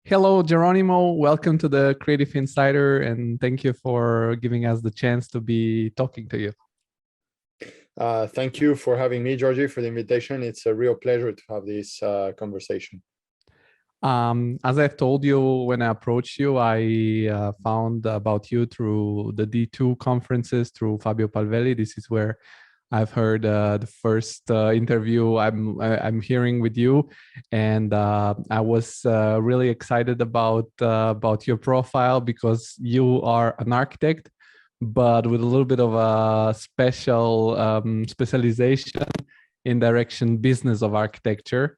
Hello, Geronimo. Welcome to the Creative Insider, and thank you for giving us the chance to be talking to you. Thank you for having me, Georgi, for the invitation. It's a real pleasure to have this conversation. As I've told you when I approached you, I found about you through the D2 conferences, through Fabio Palvelli. This is where I've heard the first interview I'm hearing with you, and I was really excited about your profile because you are an architect, but with a little bit of a specialization in direction business of architecture.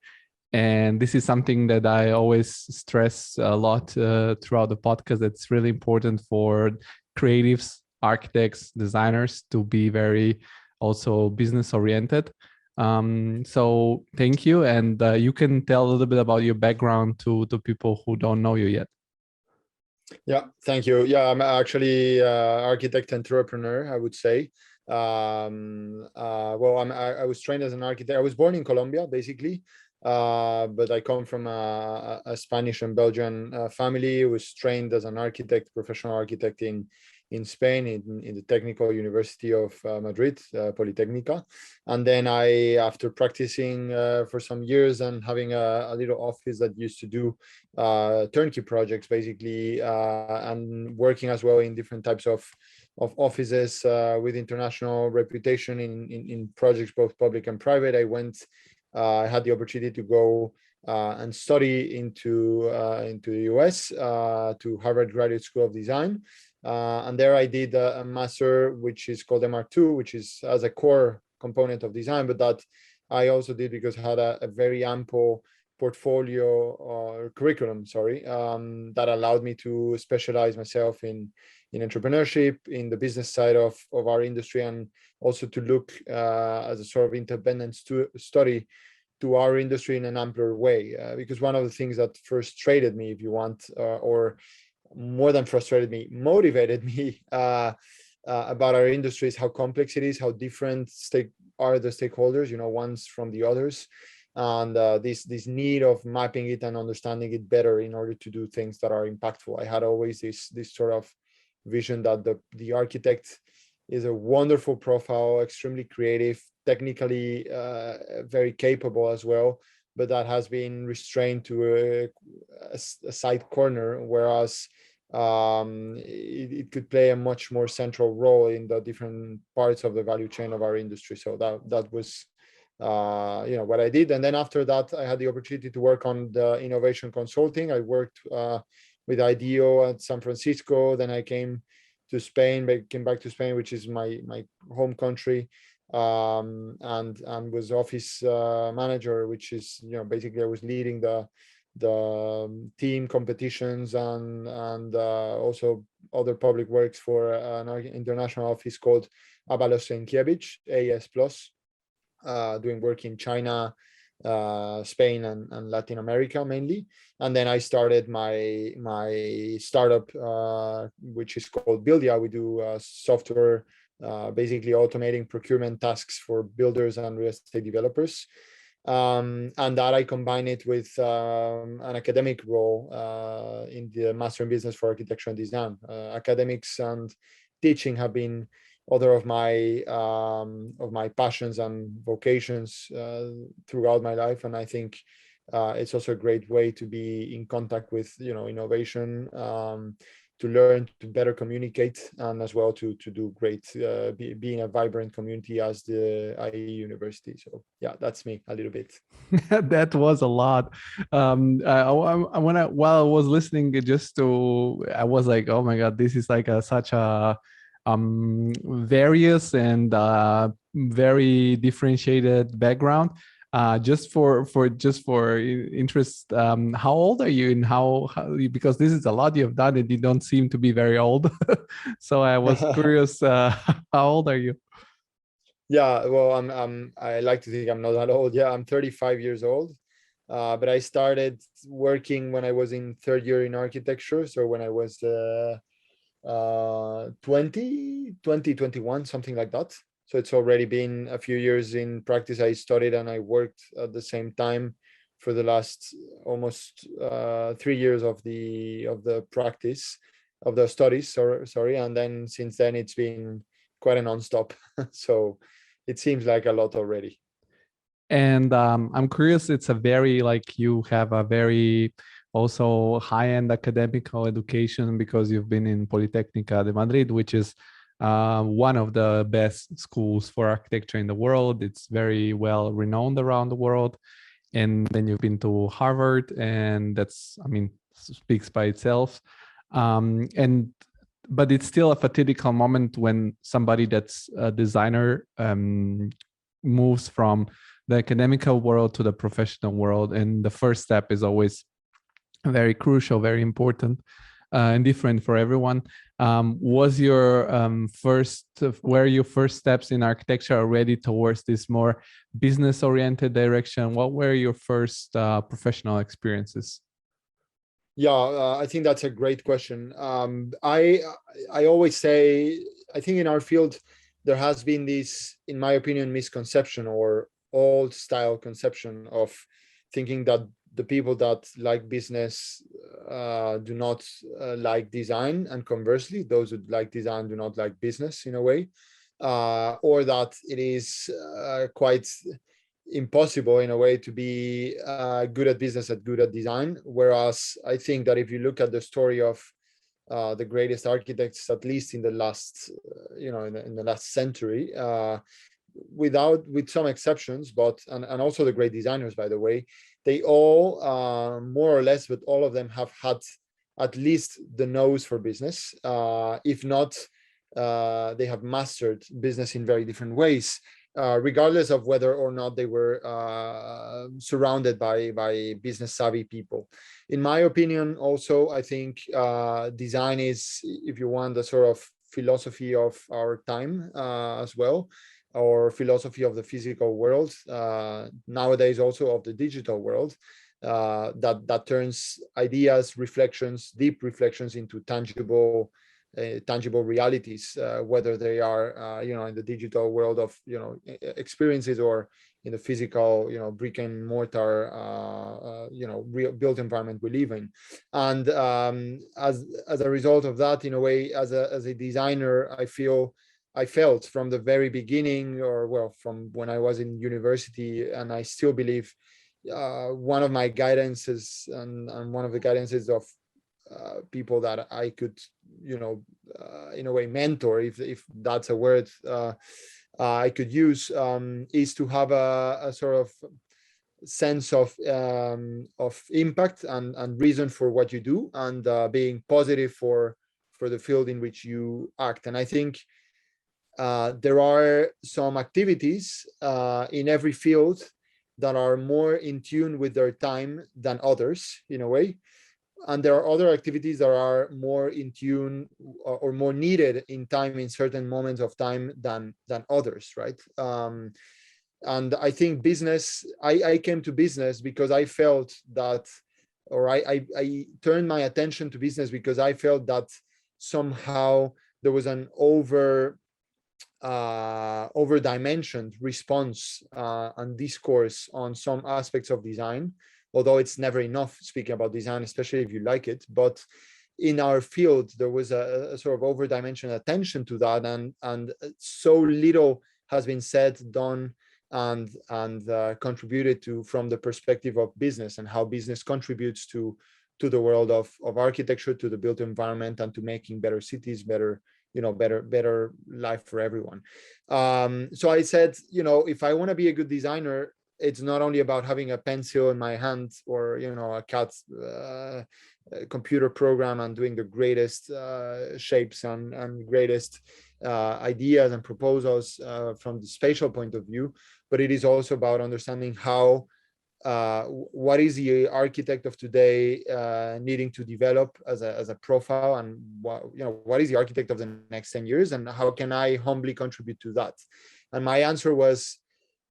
And this is something that I always stress a lot throughout the podcast. It's really important for creatives, architects, designers to be very also business oriented. So thank you. And you can tell a little bit about your background to people who don't know you yet. Yeah, thank you. Yeah, I'm actually architect entrepreneur, I would say. I was trained as an architect. I was born in Colombia, basically. But I come from a Spanish and Belgian family. I was trained as an architect, professional architect in Spain, in the Technical University of Madrid, Politecnica. And then after practicing for some years and having a little office that used to do turnkey projects, basically, and working as well in different types of offices with international reputation in projects, both public and private, I had the opportunity to go and study into the US to Harvard Graduate School of Design. And there I did a master, which is called MR2, which is as a core component of design, but that I also did because I had a very ample portfolio or curriculum, that allowed me to specialize myself in entrepreneurship, in the business side of our industry, and also to look as a sort of independent study to our industry in an ampler way. Because one of the things that frustrated me, if you want, or more than frustrated me, motivated me about our industry is how complex it is, how different are the stakeholders, ones from the others. And this need of mapping it and understanding it better in order to do things that are impactful. I had always this sort of vision that the architect is a wonderful profile, extremely creative, technically very capable as well, but that has been restrained to a side corner, whereas it could play a much more central role in the different parts of the value chain of our industry. So that was what I did. And then after that, I had the opportunity to work on the innovation consulting. I worked with IDEO at San Francisco. Then I came back to Spain, which is my home country, and was office manager, which is basically I was leading the team competitions and also other public works for an international office called Avalos Sienkiewicz, AS Plus, doing work in China, Spain, and Latin America mainly. And then I started my startup, which is called Buildia. We do software, basically automating procurement tasks for builders and real estate developers. And that I combine it with an academic role in the Master in Business for Architecture and Design. Academics and teaching have been other of my passions and vocations throughout my life, and I think it's also a great way to be in contact with innovation, to learn to better communicate, and as well to do great being a vibrant community as the IE University. So yeah, that's me a little bit. That was a lot. While I was listening, I was like, oh my god, this is like such a various and very differentiated background. Just for interest, how old are you, and how because this is a lot you have done and you don't seem to be very old. So I was curious, how old are you? Yeah, well, I like to think I'm not that old. Yeah, I'm 35 years old. But I started working when I was in third year in architecture. So when I was 21, something like that. So it's already been a few years in practice. I studied and I worked at the same time for the last almost 3 years of the practice of the studies. Sorry, and then since then it's been quite a non-stop. So it seems like a lot already. And I'm curious, it's a very, like, you have a very also high-end academical education because you've been in Politecnica de Madrid, which is one of the best schools for architecture in the world. It's very well renowned around the world. And then you've been to Harvard, and that's, I mean, speaks by itself. But it's still a fatiguing moment when somebody that's a designer moves from the academical world to the professional world. And the first step is always very crucial, very important, and different for everyone. Was your were your first steps in architecture already towards this more business-oriented direction? What were your first professional experiences? Yeah, I think that's a great question. I always say, I think in our field, there has been this, in my opinion, misconception or old style conception of thinking that the people that like business do not like design, and conversely, those who like design do not like business in a way, or that it is quite impossible in a way to be good at business and good at design. Whereas I think that if you look at the story of the greatest architects, at least in the last, in the last century, with some exceptions, but and also the great designers, by the way, they all more or less, but all of them have had at least the nose for business. If not, they have mastered business in very different ways. Regardless of whether or not they were surrounded by business savvy people. In my opinion, also, I think design is, if you want, the sort of philosophy of our time as well, or philosophy of the physical world, nowadays also of the digital world, that turns ideas, reflections, deep reflections into tangible realities, whether they are in the digital world of experiences, or in the physical brick and mortar real built environment we live in. And as a result of that, in a way, as a designer, I felt from the very beginning, or well, from when I was in university, and I still believe one of my guidances and one of the guidances of people that I could, in a way, mentor, if that's a word I could use, is to have a sort of sense of impact and reason for what you do, and being positive for the field in which you act. And I think there are some activities in every field that are more in tune with their time than others, in a way. And there are other activities that are more in tune or more needed in time, in certain moments of time, than others, right? And I think business, I came to business because I felt that, or I turned my attention to business because I felt that somehow there was an over-dimensioned response and discourse on some aspects of design, although it's never enough speaking about design, especially if you like it. But in our field, there was a sort of over-dimensioned attention to that, and so little has been said, done, and contributed to from the perspective of business, and how business contributes to the world of architecture, to the built environment, and to making better cities, better life for everyone. So I said, if I want to be a good designer, it's not only about having a pencil in my hand, or a CAD computer program, and doing the greatest shapes and greatest ideas and proposals from the spatial point of view, but it is also about understanding how what is the architect of today needing to develop as a profile, and what is the architect of the next 10 years, and how can I humbly contribute to that? And my answer was,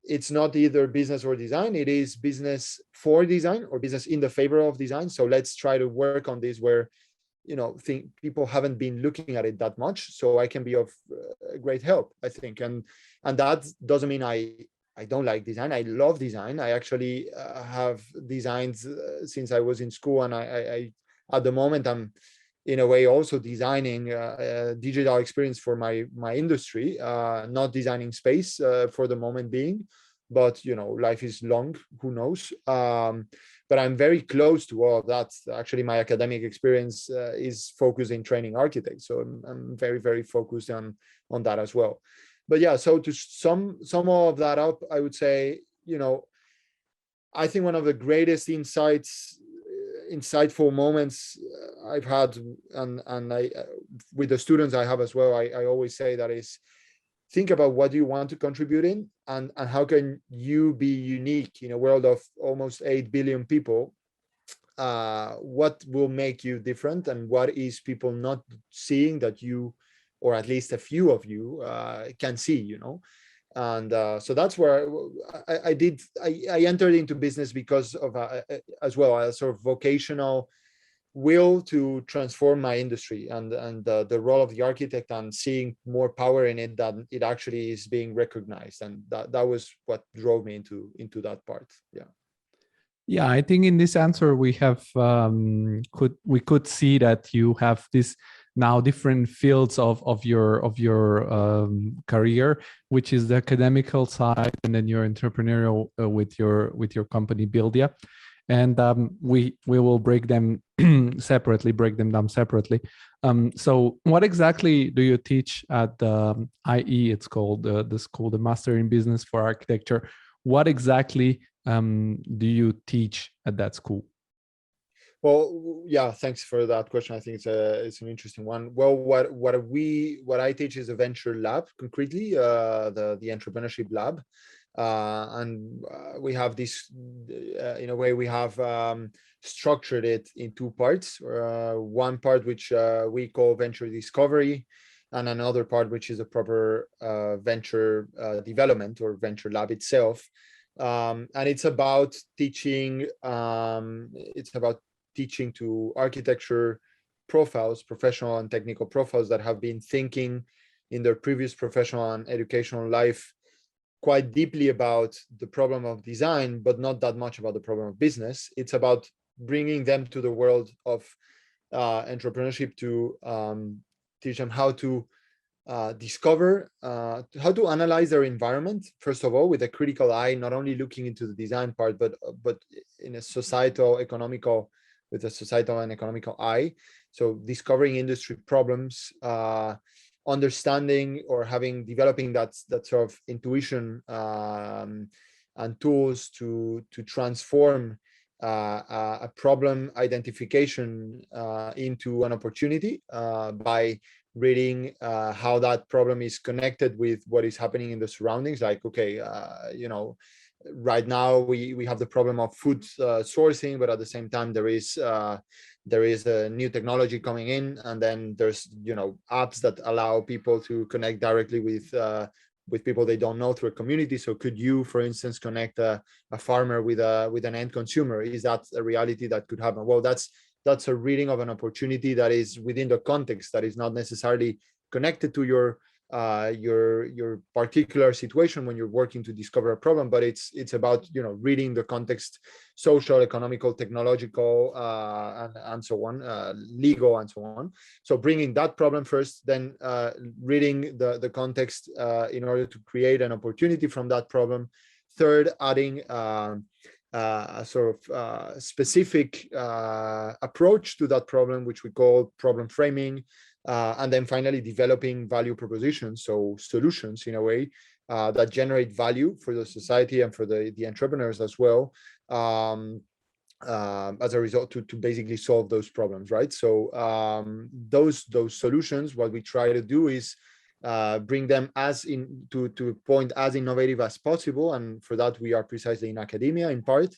it's not either business or design, it is business for design, or business in the favor of design. So let's try to work on this where think people haven't been looking at it that much, so I can be of great help, I think. And that doesn't mean I I don't like design. I love design. I actually have designed since I was in school, and I at the moment I'm in a way also designing a digital experience for my industry, not designing space for the moment being, but life is long, who knows. But I'm very close to all of that. Actually, my academic experience is focused in training architects, so I'm very, very focused on that as well. But yeah, so to sum all of that up, I would say, I think one of the greatest insightful moments I've had, and I with the students I have as well, I always say that is, think about what you want to contribute in, and how can you be unique in a world of almost 8 billion people. What will make you different, and what is people not seeing that you, or at least a few of you, can see, and so that's where I entered into business because of as well a sort of vocational will to transform my industry, and the role of the architect, and seeing more power in it than it actually is being recognized, and that was what drove me into that part. Yeah, I think in this answer we have we could see that you have this now different fields of your career, which is the academical side, and then your entrepreneurial with your company Buildia, and we will break them down separately. So what exactly do you teach at the IE? It's called the school, the Master in Business for Architecture. What exactly do you teach at that school? Well, yeah, thanks for that question. I think it's an interesting one. Well, what I teach is a venture lab, concretely, the entrepreneurship lab, and we have this. In a way, we have structured it in two parts. One part which we call venture discovery, and another part which is a proper venture development or venture lab itself. And it's about teaching. It's about teaching to architecture profiles, professional and technical profiles that have been thinking in their previous professional and educational life quite deeply about the problem of design, but not that much about the problem of business. It's about bringing them to the world of entrepreneurship to teach them how to discover, how to analyze their environment, first of all, with a critical eye, not only looking into the design part, but in a with a societal and economical eye. So discovering industry problems, understanding or developing that sort of intuition and tools to transform a problem identification into an opportunity by reading how that problem is connected with what is happening in the surroundings. Like, okay, right now we have the problem of food sourcing, but at the same time there is a new technology coming in, and then there's apps that allow people to connect directly with people they don't know through a community. So could you, for instance, connect a farmer with an end consumer? Is that a reality that could happen? Well, that's a reading of an opportunity that is within the context, that is not necessarily connected to your particular situation when you're working to discover a problem, but it's about reading the context, social, economical, technological, and so on, legal, and so on. So bringing that problem first, then reading the context in order to create an opportunity from that problem. Third, adding a sort of specific approach to that problem, which we call problem framing. And then finally developing value propositions, so solutions in a way that generate value for the society and for the entrepreneurs as well, as a result to basically solve those problems, right? So those solutions, what we try to do is bring them to a point as innovative as possible, and for that we are precisely in academia in part.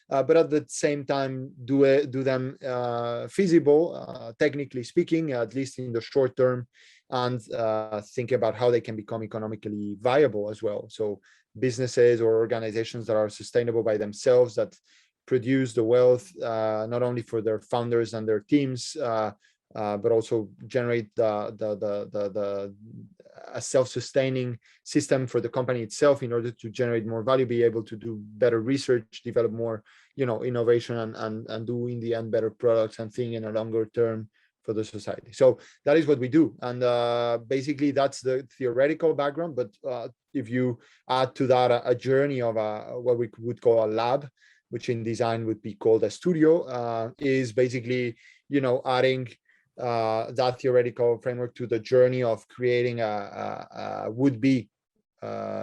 But at the same time, do them feasible, technically speaking, at least in the short term, and think about how they can become economically viable as well. So businesses or organizations that are sustainable by themselves, that produce the wealth not only for their founders and their teams, but also generate a self-sustaining system for the company itself in order to generate more value, be able to do better research, develop more, innovation, and do in the end better products and think in a longer term for the society. So that is what we do. And basically that's the theoretical background. But if you add to that a journey of what we would call a lab, which in design would be called a studio, is basically, adding that theoretical framework to the journey of creating a would-be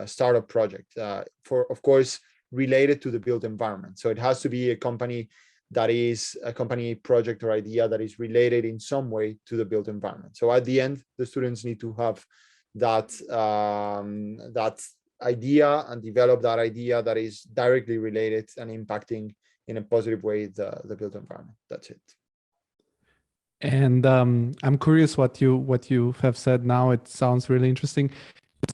startup project, for, of course, related to the built environment. So it has to be a company that is a company project or idea that is related in some way to the built environment. So at the end, the students need to have that that idea and develop that idea that is directly related and impacting in a positive way the built environment. That's it. And I'm curious what you have said now. It sounds really interesting.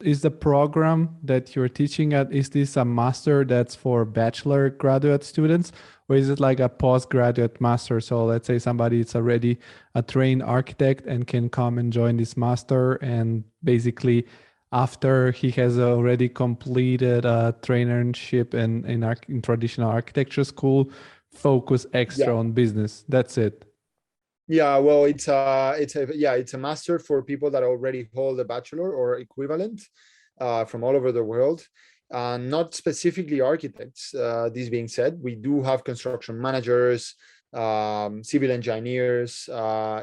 Is the program that you're teaching at, is this a master that's for bachelor graduate students, or is it like a postgraduate master? So let's say somebody is already a trained architect and can come and join this master, and basically after he has already completed a trainership in traditional architecture school, focus extra on business. That's it. Yeah, well, it's a master for people that already hold a bachelor or equivalent from all over the world, not specifically architects. This being said, we do have construction managers, civil engineers,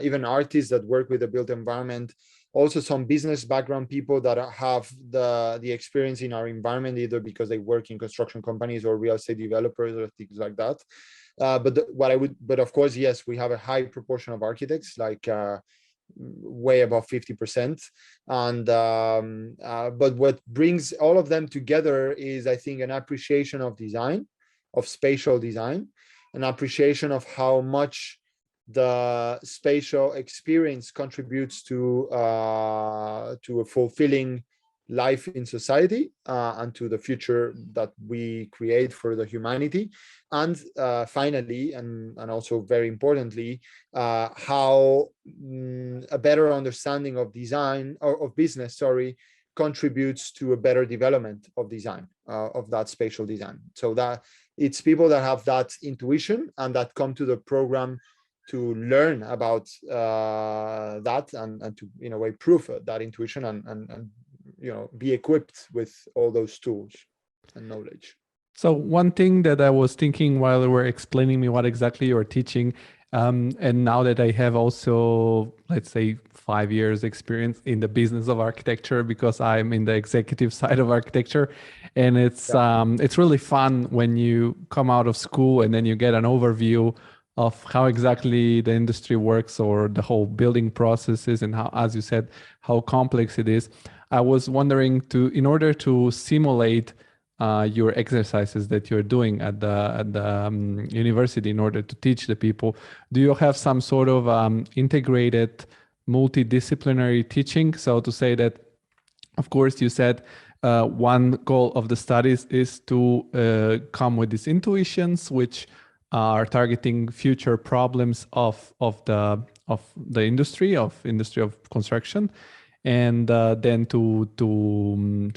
even artists that work with the built environment. Also, some business background people that have the experience in our environment, either because they work in construction companies or real estate developers or things like that. But of course, yes, we have a high proportion of architects, like way above 50%. And but what brings all of them together is, I think, an appreciation of design, of spatial design, an appreciation of how much the spatial experience contributes to a fulfilling life in society and to the future that we create for the humanity. And finally, and also very importantly, how a better understanding of design or of business, contributes to a better development of design, of that spatial design. So that it's people that have that intuition and that come to the program to learn about that and to, in a way, prove that intuition and be equipped with all those tools and knowledge. So one thing that I was thinking while you were explaining me what exactly you're teaching, and now that I have also, let's say, 5 years experience in the business of architecture, because I'm in the executive side of architecture, and it's really fun when you come out of school and then you get an overview of how exactly the industry works or the whole building processes, and how, as you said, how complex it is. I was wondering, in order to simulate your exercises that you're doing at the university in order to teach the people, do you have some sort of integrated multidisciplinary teaching? So to say that, of course, you said one goal of the studies is to come with these intuitions, which are targeting future problems of the industry of construction, and then to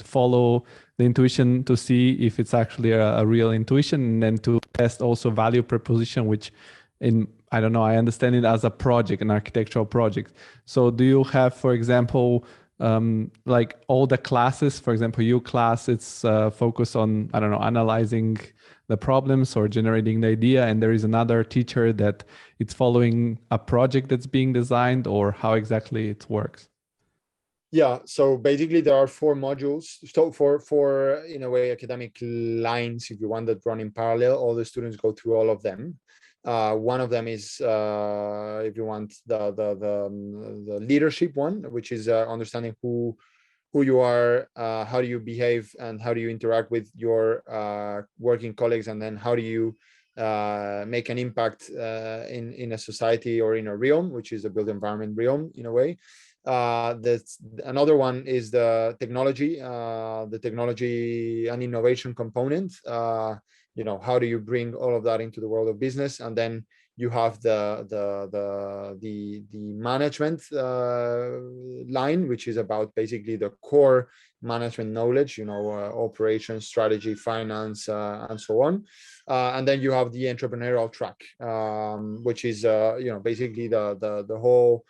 follow the intuition to see if it's actually a real intuition, and then to test also value proposition, which I don't know, I understand it as a project, an architectural project. So do you have, for example, like all the classes, for example, your class, it's focused on, I don't know, analyzing the problems or generating the idea, and there is another teacher that it's following a project that's being designed, or how exactly it works? Yeah, so basically there are 4 modules. So for in a way academic lines, if you want, that run in parallel. All the students go through all of them. One of them is, if you want, the leadership one, which is understanding who you are, how do you behave, and how do you interact with your working colleagues, and then how do you make an impact in a society or in a realm, which is a built environment realm in a way. That's another one is the technology and innovation component. How do you bring all of that into the world of business? And then you have the management line, which is about basically the core management knowledge, operations, strategy, finance, and so on. And then you have the entrepreneurial track, which is basically the whole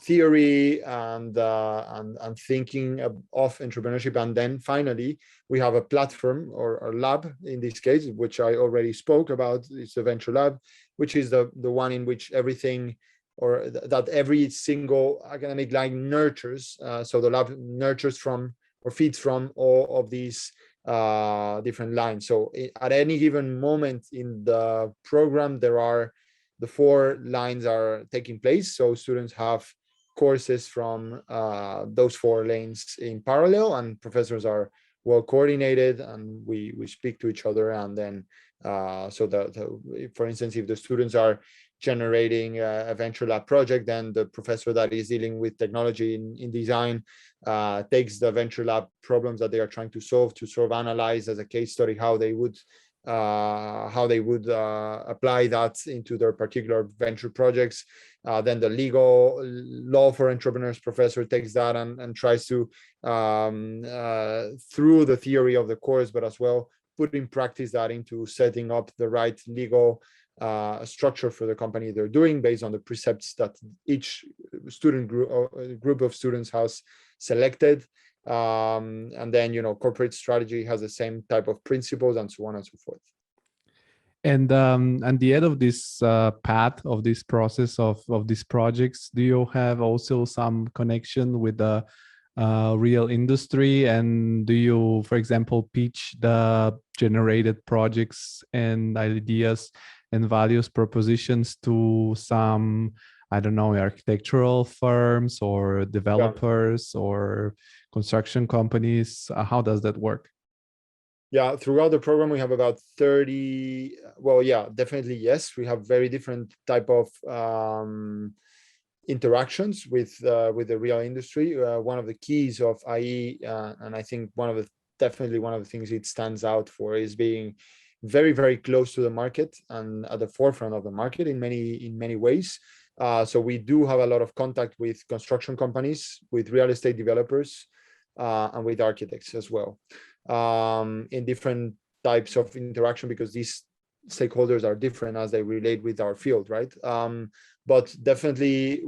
theory and thinking of entrepreneurship. And then finally we have a platform or lab in this case, which I already spoke about. It's the venture lab, which is the one in which everything or that every single academic line nurtures. So the lab nurtures from or feeds from all of these different lines. So at any given moment in the program, the 4 lines are taking place. So students have courses from those 4 lanes in parallel, and professors are well coordinated, and we speak to each other. And then for instance, if the students are generating a venture lab project, then the professor that is dealing with technology in design takes the venture lab problems that they are trying to sort of analyze as a case study how they would apply that into their particular venture projects. Then the law for entrepreneurs professor takes that and tries to, through the theory of the course, but as well put in practice that into setting up the right legal structure for the company they're doing based on the precepts that each student group of students has selected. And then corporate strategy has the same type of principles, and so on and so forth. And at the end of this path of this process of these projects, do you have also some connection with the real industry? And do you, for example, pitch the generated projects and ideas and values propositions to some, I don't know, architectural firms or developers or construction companies? How does that work? Yeah, throughout the program we have about 30. Well, yeah, definitely yes. We have very different type of interactions with the real industry. One of the keys of IE, and I think definitely one of the things it stands out for, is being very, very close to the market and at the forefront of the market in many ways. So we do have a lot of contact with construction companies, with real estate developers, and with architects as well, in different types of interaction, because these stakeholders are different as they relate with our field, right? But definitely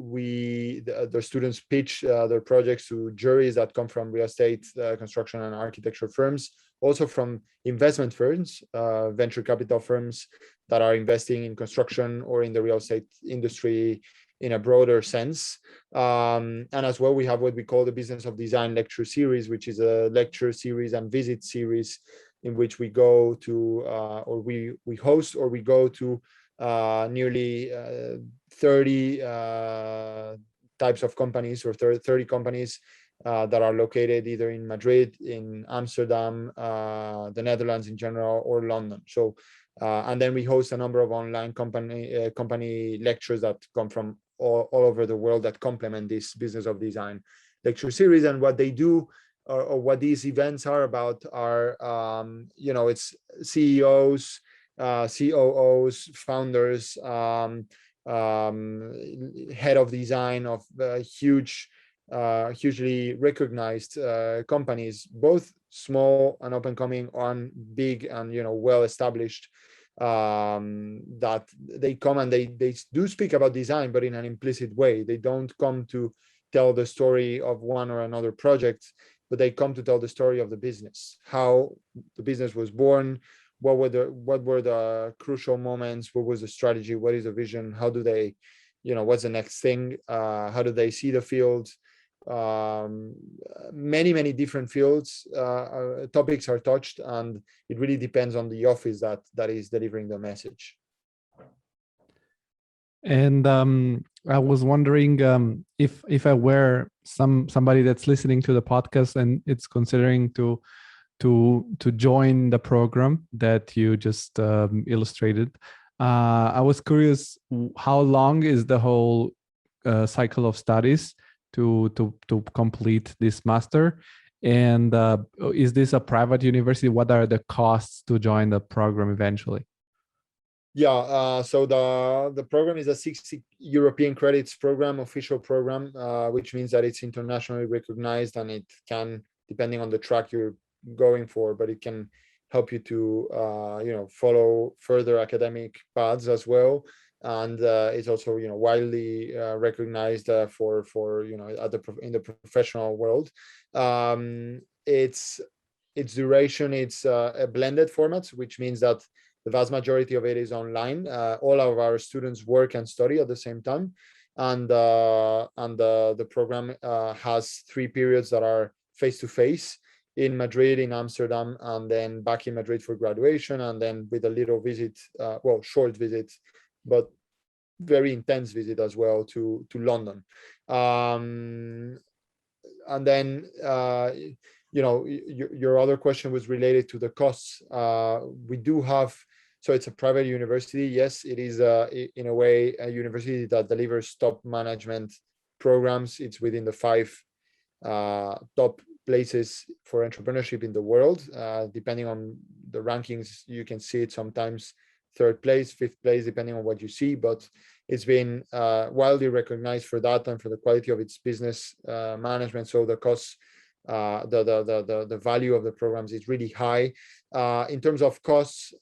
the students pitch their projects to juries that come from real estate, construction and architecture firms, also from investment firms, venture capital firms that are investing in construction or in the real estate industry in a broader sense. And as well, we have what we call the Business of Design lecture series, which is a lecture series and visit series in which we go to, or we host, or we go to nearly 30 types of companies, or 30 companies that are located either in Madrid, in Amsterdam, the Netherlands in general, or London. So, and then we host a number of online company lectures that come from all over the world that complement this Business of Design lecture series. And what they do, or what these events are about, are it's CEOs, COOs, founders, head of design of hugely recognized companies, both small and up and coming, on big and well established, that they come and they do speak about design, but in an implicit way. They don't come to tell the story of one or another project, but they come to tell the story of the business, how the business was born, what were the crucial moments, what was the strategy, what is the vision, how do they, what's the next thing, how do they see the field. Many different fields, topics are touched, and it really depends on the office that is delivering the message. And I was wondering, if I were somebody that's listening to the podcast and it's considering to join the program that you just illustrated, I was curious, how long is the whole cycle of studies to complete this master? And is this a private university? What are the costs to join the program eventually? So the program is a 60 European credits program, official program, which means that it's internationally recognized, and it can, depending on the track you're going for, but it can help you to follow further academic paths as well. And it's also widely recognized for in the professional world. Its duration, it's a blended format, which means that the vast majority of it is online. All of our students work and study at the same time, and the program has 3 periods that are face to face in Madrid, in Amsterdam, and then back in Madrid for graduation, and then with a little visit, short visit, but very intense visit as well to London. And then your other question was related to the costs. We do have, so it's a private university. Yes, it is in a way a university that delivers top management programs. It's within the 5 top places for entrepreneurship in the world. Depending on the rankings, you can see it sometimes 3rd place, 5th place, depending on what you see, but it's been widely recognized for that and for the quality of its business management. So the costs, the value of the programs is really high. In terms of costs,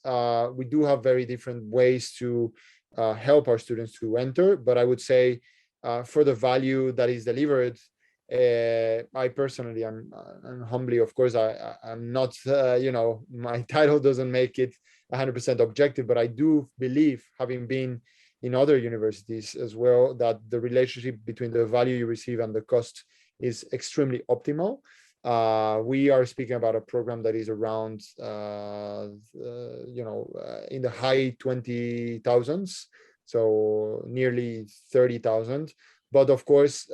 we do have very different ways to help our students to enter, but I would say for the value that is delivered, I personally, and humbly, of course, I'm not, my title doesn't make it 100% objective, but I do believe, having been in other universities as well, that the relationship between the value you receive and the cost is extremely optimal. We are speaking about a program that is around, in the high 20,000s, so nearly 30,000. But of course,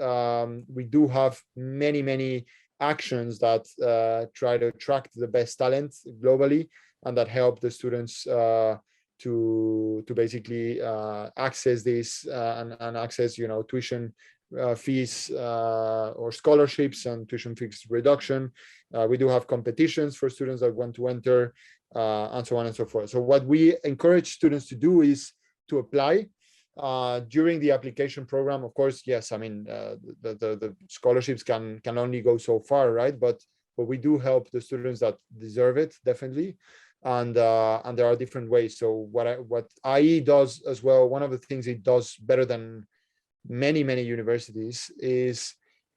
we do have many actions that try to attract the best talent globally, and that help the students to basically access this and access tuition fees or scholarships and tuition fees reduction. We do have competitions for students that want to enter, and so on and so forth. So what we encourage students to do is to apply during the application program. Of course, yes, I mean the scholarships can only go so far, right? But we do help the students that deserve it, definitely. And there are different ways. So what IE does as well, one of the things it does better than many universities is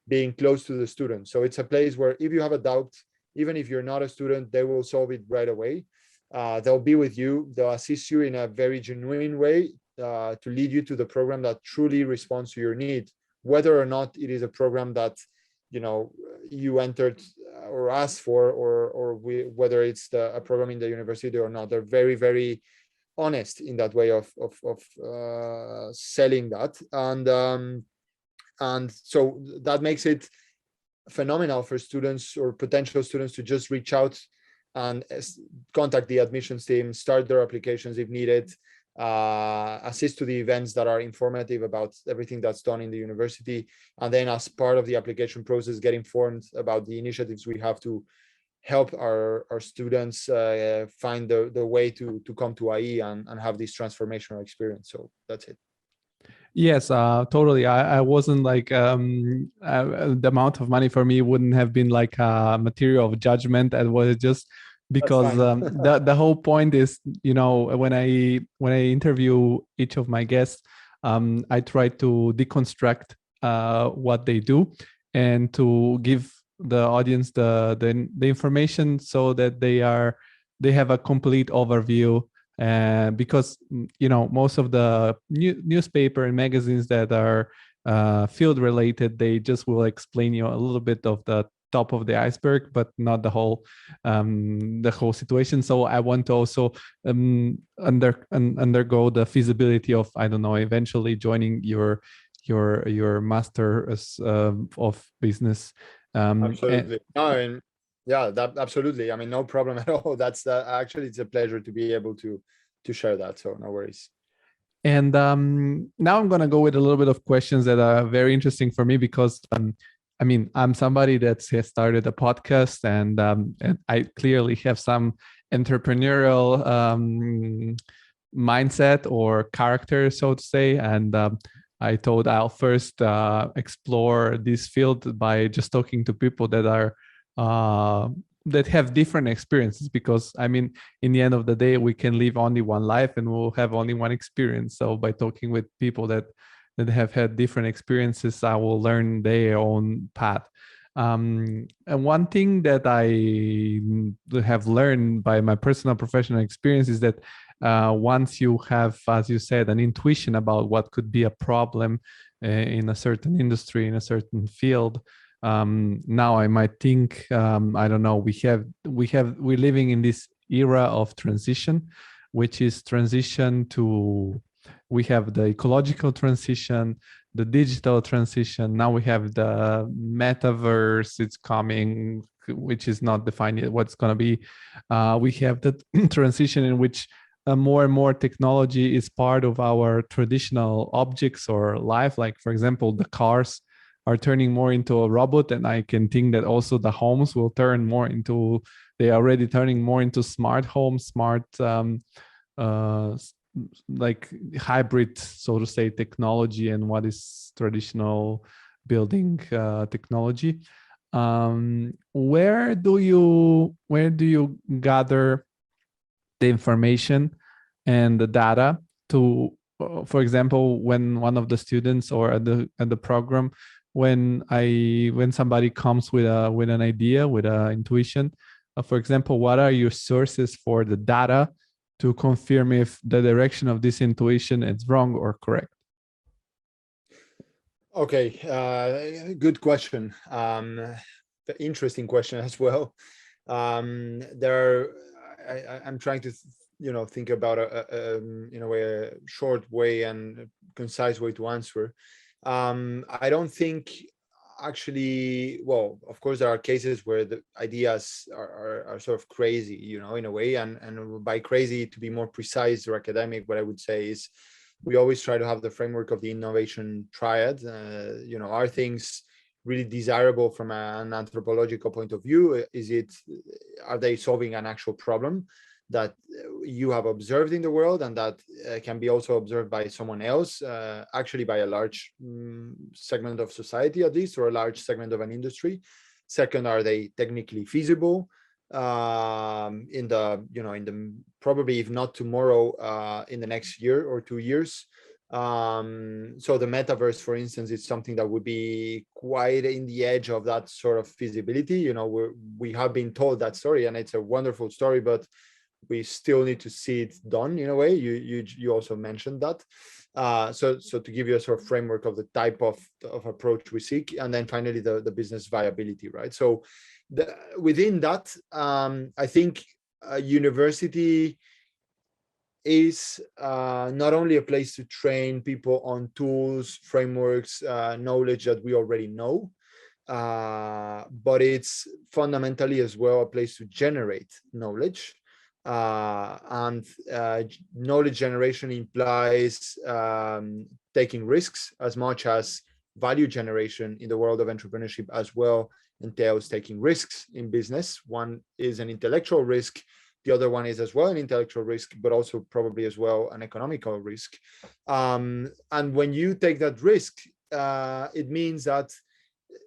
being close to the student. So it's a place where if you have a doubt, even if you're not a student, they will solve it right away. They'll be with you. They'll assist you in a very genuine way to lead you to the program that truly responds to your need, whether or not it is a program that you entered or asked for, or whether it's a program in the university or not. They're very honest in that way of selling that, and so that makes it phenomenal for students or potential students to just reach out and contact the admissions team, start their applications if needed, assist to the events that are informative about everything that's done in the university, and then as part of the application process, get informed about the initiatives we have to help our students find the way to come to IE and have this transformational experience. So that's it. Yes, totally. I wasn't like the amount of money for me wouldn't have been like a material of judgment. It was just because the whole point is, when I interview each of my guests, I try to deconstruct what they do and to give the audience the information so that they have a complete overview. Because most of the newspaper and magazines that are field related, they just will explain you a little bit of the top of the iceberg, but not the whole situation. So I want to also undergo the feasibility of, I don't know, eventually joining your master's of business. Absolutely. Absolutely. I mean, no problem at all. That's actually, it's a pleasure to be able to share that. So no worries. And now I'm going to go with a little bit of questions that are very interesting for me, because I'm somebody that has started a podcast, and I clearly have some entrepreneurial mindset or character, so to say. And I thought I'll first explore this field by just talking to people that are that have different experiences, because I mean, in the end of the day, we can live only one life and we'll have only one experience. So by talking with people that have had different experiences, I will learn their own path. And one thing that I have learned by my personal professional experience is that once you have, as you said, an intuition about what could be a problem in a certain industry, in a certain field, now I might think, I don't know, we're living in this era of transition, which is transition to, we have the ecological transition, the digital transition. Now we have the metaverse, it's coming, which is not defined yet what it's going to be. We have the transition in which more and more technology is part of our traditional objects or life. Like, for example, the cars are turning more into a robot, and I can think that also the homes will turn more into, they are already turning more into smart homes, smart like hybrid, so to say, technology and what is traditional building technology. Where do you gather the information and the data to, for example, when one of the students or at the program, when somebody comes with an idea, with an intuition, for example, what are your sources for the data to confirm if the direction of this intuition is wrong or correct? Okay, good question. Interesting question as well. I'm trying to think about a short way and concise way to answer. I don't think actually, well, of course there are cases where the ideas are sort of crazy, in a way, and by crazy, to be more precise or academic, what I would say is we always try to have the framework of the innovation triad. Are things really desirable from an anthropological point of view? Are they solving an actual problem that you have observed in the world, and that can be also observed by someone else, actually by a large segment of society at least, or a large segment of an industry? Second, are they technically feasible in the probably, if not tomorrow, in the next year or 2 years? So the metaverse, for instance, is something that would be quite in the edge of that sort of feasibility. We have been told that story, and it's a wonderful story, but we still need to see it done in a way. You also mentioned that. So to give you a sort of framework of the type of approach we seek, and then finally the business viability, right? So within that, I think a university is not only a place to train people on tools, frameworks, knowledge that we already know, but it's fundamentally as well a place to generate knowledge. And knowledge generation implies taking risks as much as value generation in the world of entrepreneurship as well entails taking risks in business. One is an intellectual risk, the other one is as well an intellectual risk, but also probably as well an economical risk. And when you take that risk, it means that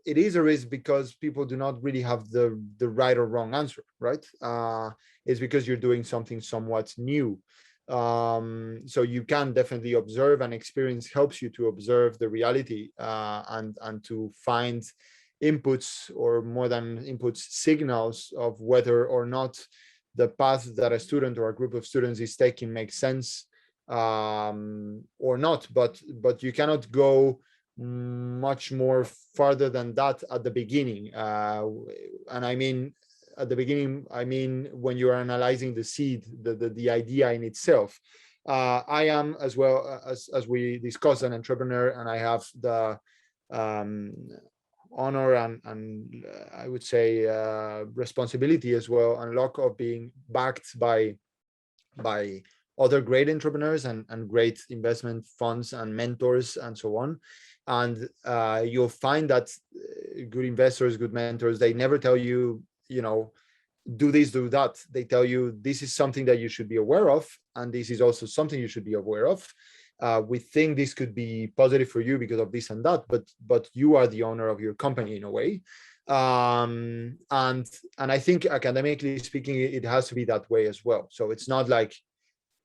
it is a risk because people do not really have the right or wrong answer, right? It's because you're doing something somewhat new. So you can definitely observe, and experience helps you to observe the reality and to find inputs, or more than inputs, signals of whether or not the path that a student or a group of students is taking makes sense or not. But you cannot go much more farther than that at the beginning. And I mean, at the beginning, I mean when you're analyzing the seed, the idea in itself. I am as well, as we discussed, an entrepreneur, and I have the honor and I would say responsibility as well, and luck of being backed by other great entrepreneurs and great investment funds and mentors and so on. And you'll find that good investors, good mentors, they never tell you, do this, do that. They tell you this is something that you should be aware of, and this is also something you should be aware of. We think this could be positive for you because of this and that, but you are the owner of your company in a way. And I think academically speaking, it has to be that way as well. So it's not like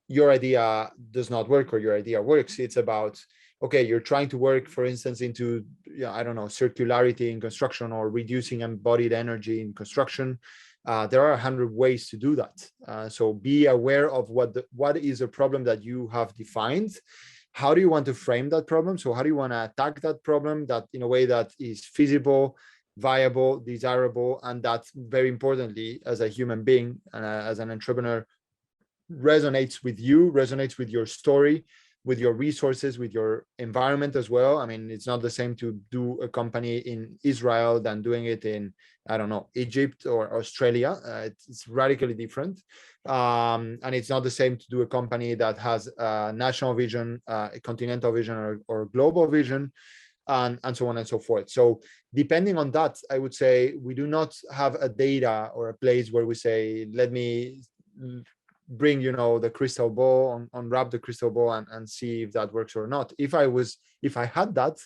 your idea does not work or your idea works. It's about, okay, you're trying to work, for instance, into, I don't know, circularity in construction or reducing embodied energy in construction. There are 100 ways to do that. So be aware of what is a problem that you have defined. How do you want to frame that problem? So how do you want to attack that problem that in a way that is feasible, viable, desirable, and that, very importantly, as a human being and as an entrepreneur, resonates with you, resonates with your story, with your resources, with your environment as well. I mean, it's not the same to do a company in Israel than doing it in, I don't know, Egypt or Australia. It's radically different. And it's not the same to do a company that has a national vision, a continental vision, or global vision, and so on and so forth. So depending on that, I would say we do not have a data or a place where we say, let me bring, the crystal ball, unwrap the crystal ball and see if that works or not. If I had that,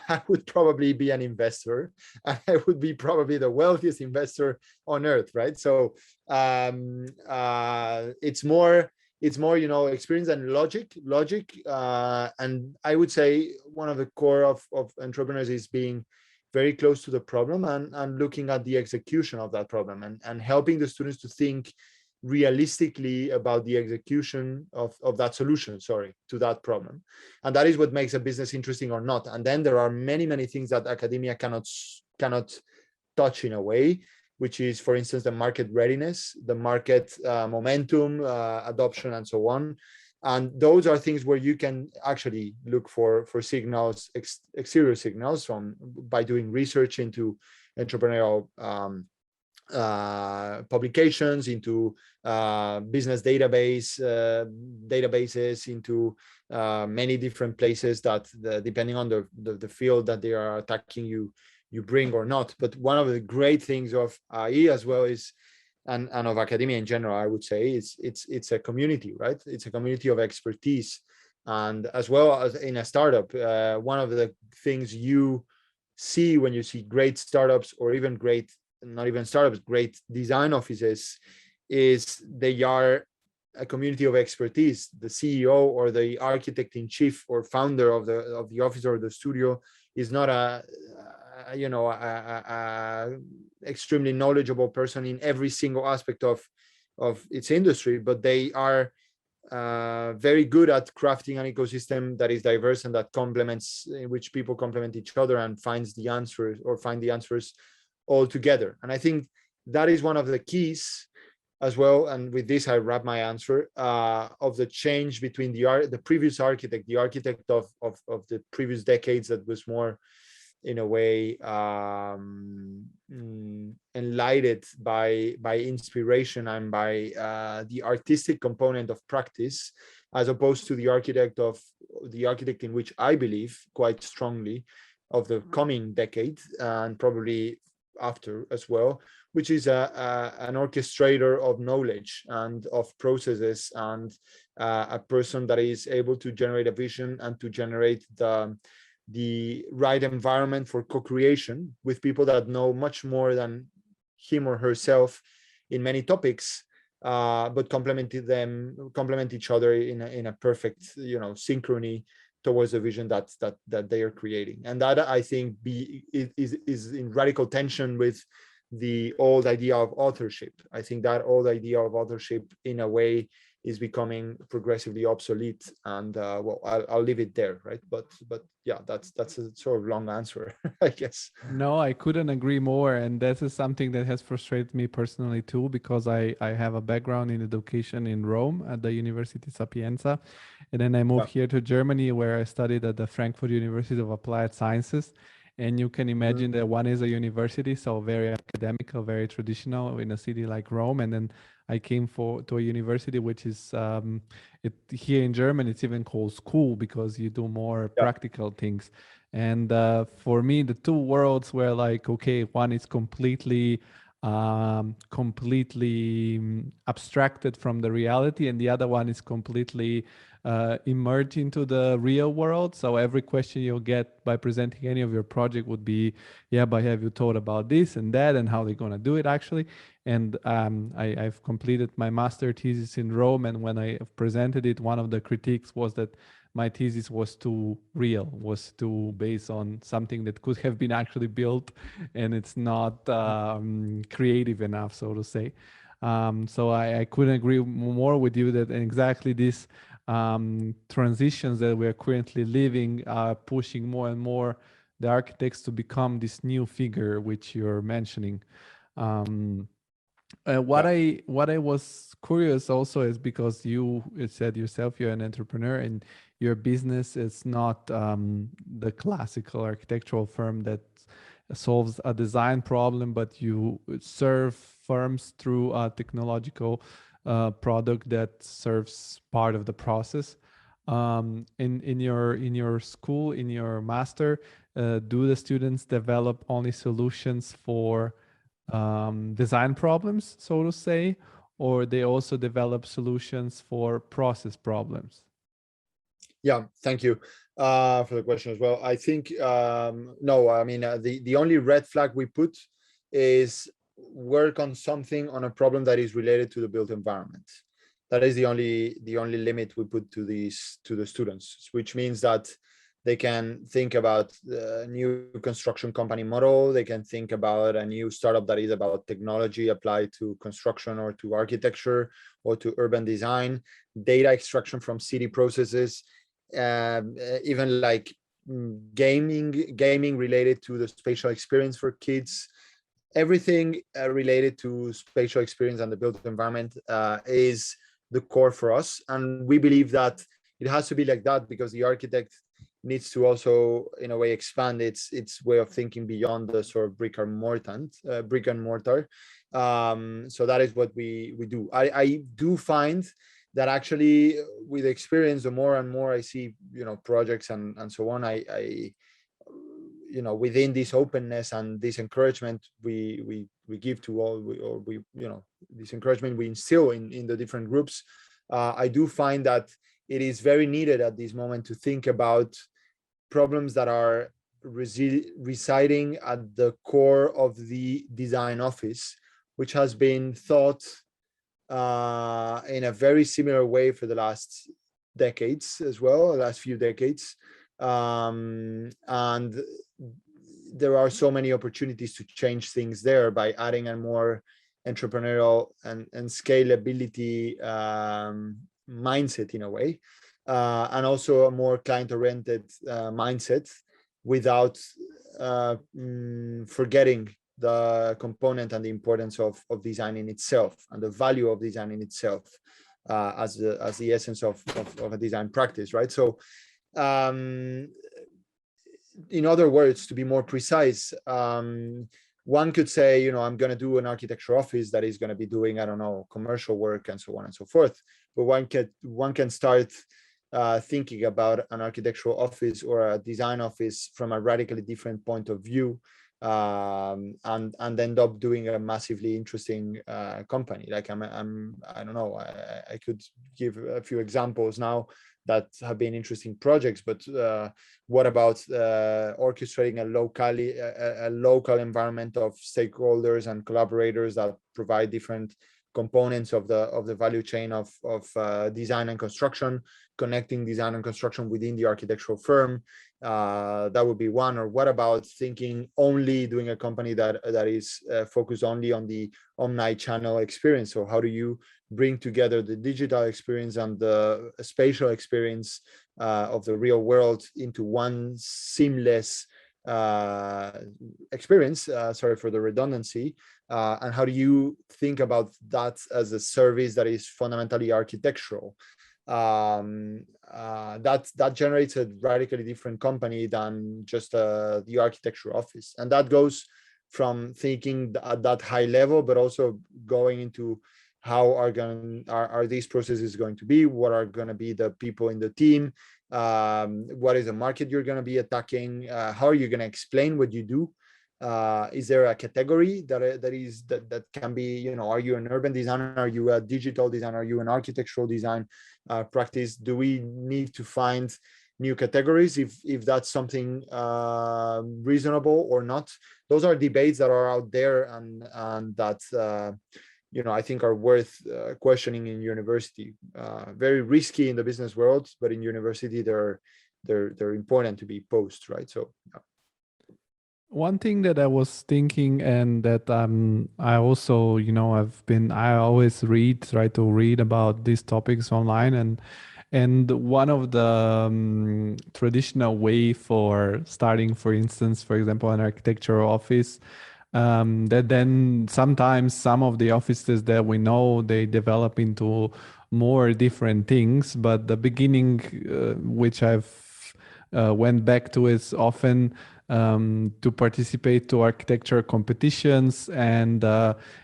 I would probably be an investor, and I would be probably the wealthiest investor on earth, right? So it's more, experience and logic. And I would say one of the core of entrepreneurs is being very close to the problem and looking at the execution of that problem and helping the students to think realistically about the execution of that solution, to that problem. And that is what makes a business interesting or not. And then there are many, many things that academia cannot touch in a way, which is, for instance, the market readiness, the market momentum, adoption, and so on. And those are things where you can actually look for signals, exterior signals, by doing research into entrepreneurial publications, into business databases, into many different places that, depending on the field that they are attacking, you bring or not. But one of the great things of IE as well is, and of academia in general, I would say, it's a community, right? It's a community of expertise. And as well as in a startup, one of the things you see when you see great startups, or even not even startups, great design offices, is they are a community of expertise. The CEO or the architect in chief or founder of the office or the studio is not a extremely knowledgeable person in every single aspect of its industry, but they are very good at crafting an ecosystem that is diverse and that complements, in which people complement each other and find the answers all together. And I think that is one of the keys as well. And with this, I wrap my answer of the change between the previous architect, the architect of the previous decades, that was more, in a way, enlightened by inspiration and by the artistic component of practice, as opposed to the architect in which I believe quite strongly of the coming decade, and probably after as well, which is an orchestrator of knowledge and of processes, and a person that is able to generate a vision and to generate the right environment for co-creation with people that know much more than him or herself in many topics, but complement each other in a perfect, synchrony towards the vision that they are creating. And that, I think, is in radical tension with the old idea of authorship. I think that old idea of authorship, in a way, is becoming progressively obsolete. And I'll leave it there, right? But yeah, that's a sort of long answer, I guess. No, I couldn't agree more. And this is something that has frustrated me personally too, because I have a background in education in Rome at the University Sapienza. And then I moved here to Germany, where I studied at the Frankfurt University of Applied Sciences. And you can imagine that one is a university, so very academical, very traditional in a city like Rome. And then I came to a university which is here in Germany, it's even called school, because you do more practical things. And for me, the two worlds were like, okay, one is completely completely abstracted from the reality, and the other one is completely emerged into the real world. So every question you'll get by presenting any of your project would be, yeah, but have you thought about this and that and how they're going to do it actually? And I've completed my master thesis in Rome, and when I presented it, one of the critiques was that my thesis was too real, was too based on something that could have been actually built, and it's not creative enough, so to say. So I couldn't agree more with you that exactly this transitions that we're currently living are pushing more and more the architects to become this new figure which you're mentioning. What I was curious also is because you said yourself you're an entrepreneur, and your business is not the classical architectural firm that solves a design problem, but you serve firms through a technological product that serves part of the process. In your school, in your master, do the students develop only solutions for design problems, so to say, or they also develop solutions for process problems? Yeah, thank you for the question as well. I think no, I mean the only red flag we put is work on something on a problem that is related to the built environment. That is the only limit we put to the students, which means that they can think about the new construction company model. They can think about a new startup that is about technology applied to construction or to architecture or to urban design, data extraction from city processes, even like gaming related to the spatial experience for kids. Everything related to spatial experience and the built environment is the core for us, and we believe that it has to be like that because the architect needs to also in a way expand its way of thinking beyond the sort of brick and mortar. So that is what we do. I do find that actually with experience, the more and more I see projects and so on, I within this openness and this encouragement we give to all, or we this encouragement we instill in the different groups, I do find that it is very needed at this moment to think about problems that are residing at the core of the design office, which has been thought in a very similar way for the last decades as well, the last few decades. And there are so many opportunities to change things there by adding a more entrepreneurial and scalability mindset in a way, and also a more client-oriented mindset without forgetting the component and the importance of design in itself and the value of design in itself as the essence of a design practice, right? So in other words, to be more precise, one could say, I'm going to do an architecture office that is going to be doing, I don't know, commercial work and so on and so forth. But one can start thinking about an architectural office or a design office from a radically different point of view, and end up doing a massively interesting company. Like I don't know, I could give a few examples now that have been interesting projects, but what about orchestrating a local environment of stakeholders and collaborators that provide different components of the value chain of design and construction, connecting design and construction within the architectural firm? That would be one. Or what about doing a company that is focused only on the omni-channel experience? So how do you bring together the digital experience and the spatial experience of the real world into one seamless experience? Sorry for the redundancy. And how do you think about that as a service that is fundamentally architectural? That generates a radically different company than just the architecture office, and that goes from thinking at that high level, but also going into how are these processes going to be, what are going to be the people in the team, what is the market you're going to be attacking, how are you going to explain what you do, Is there a category that can be, you know, are you an urban designer? Are you a digital designer? Are you an architectural design practice? Do we need to find new categories if that's something reasonable or not? Those are debates that are out there, and that you know, I think are worth questioning in university. Very risky in the business world, but in university they're important to be posed, right? So yeah. One thing that I was thinking, and that I also, you know, I always try to read about these topics online, and one of the traditional way for starting, for instance, for example, an architectural office, that then sometimes some of the offices that we know, they develop into more different things, but the beginning, which I've went back to, is often to participate to architecture competitions, and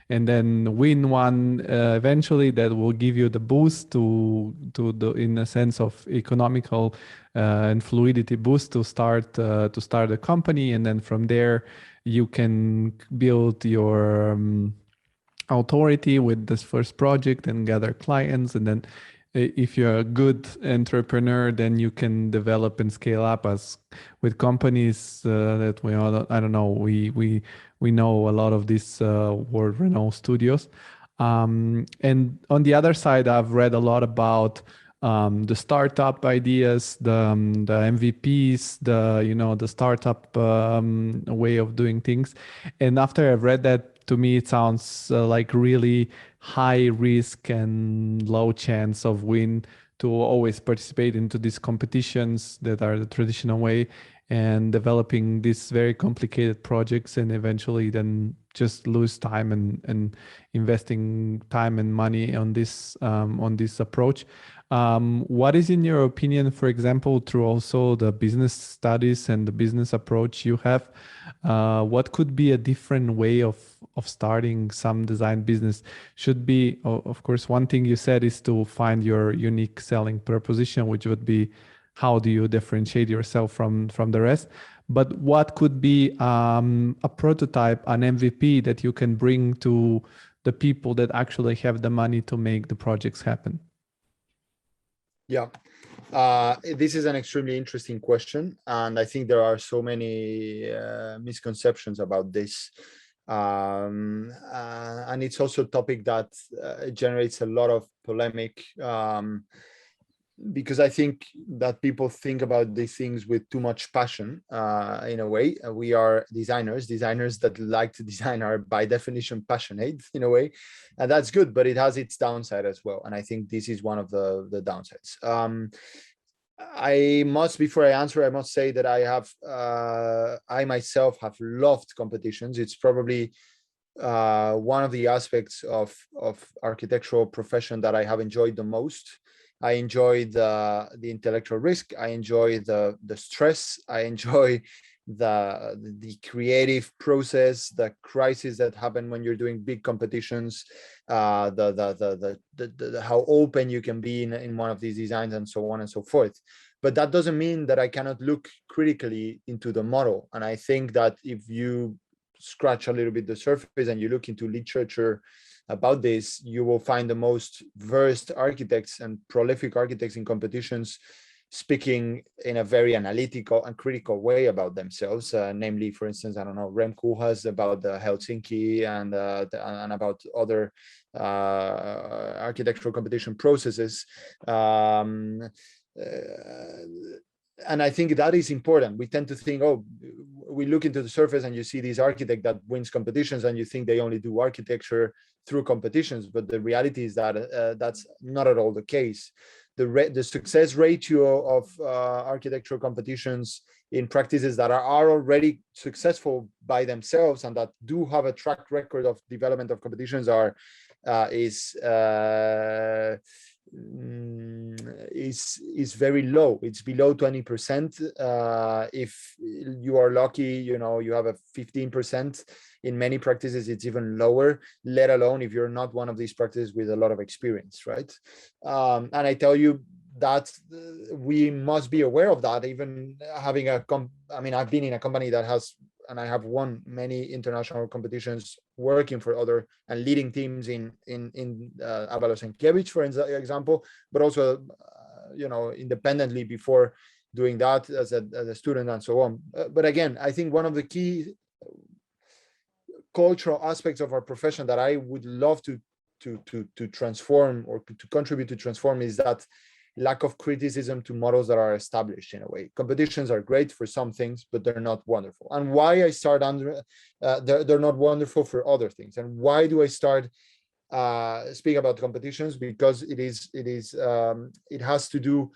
then win one eventually, that will give you the boost to the, in a sense of economical and fluidity boost, to start a company, and then from there you can build your authority with this first project and gather clients, and then if you're a good entrepreneur, then you can develop and scale up as with companies that we all, I don't know, we know a lot of these world renowned studios. And on the other side, I've read a lot about the startup ideas, the MVPs, the startup way of doing things. And after I've read that, to me it sounds like really high risk and low chance of win to always participate into these competitions that are the traditional way, and developing these very complicated projects, and eventually then just lose time and investing time and money on this approach. What is, in your opinion, for example, through also the business studies and the business approach you have, what could be a different way of starting some design business? Should be, of course, one thing you said is to find your unique selling proposition, which would be how do you differentiate yourself from the rest. But what could be a prototype, an MVP that you can bring to the people that actually have the money to make the projects happen? Yeah, this is an extremely interesting question, and I think there are so many misconceptions about this. And it's also a topic that generates a lot of polemic, because I think that people think about these things with too much passion. In a way, we are designers that like to design are by definition passionate in a way, and that's good, but it has its downside as well, and I think this is one of the downsides. Before I answer, I must say that I myself have loved competitions. It's probably one of the aspects of architectural profession that I have enjoyed the most. I enjoy the intellectual risk. I enjoy the stress. I enjoy the creative process, the crisis that happen when you're doing big competitions, the how open you can be in one of these designs, and so on and so forth. But that doesn't mean that I cannot look critically into the model. And I think that if you scratch a little bit the surface and you look into literature about this, you will find the most versed architects and prolific architects in competitions speaking in a very analytical and critical way about themselves. Namely, for instance, I don't know, Rem Koolhaas about the Helsinki and about other architectural competition processes. And I think that is important. We tend to think, oh, we look into the surface and you see this architect that wins competitions and you think they only do architecture through competitions. But the reality is that that's not at all the case. The success ratio of architectural competitions in practices that are already successful by themselves and that do have a track record of development of competitions is very low. It's below 20%. If you are lucky, you have a 15%. In many practices, it's even lower, let alone if you're not one of these practices with a lot of experience, right? And I tell you that we must be aware of that. Even having I've been in a company that has and I have won many international competitions working for other and leading teams in Avalos and Kiewicz, for example, but also independently before doing that as a student and so on. But again, I think one of the key cultural aspects of our profession that I would love to transform or to contribute to transform is that lack of criticism to models that are established. In a way, competitions are great for some things, but they're not wonderful. And why I start they're not wonderful for other things. And why do I start speaking about competitions? Because it has to do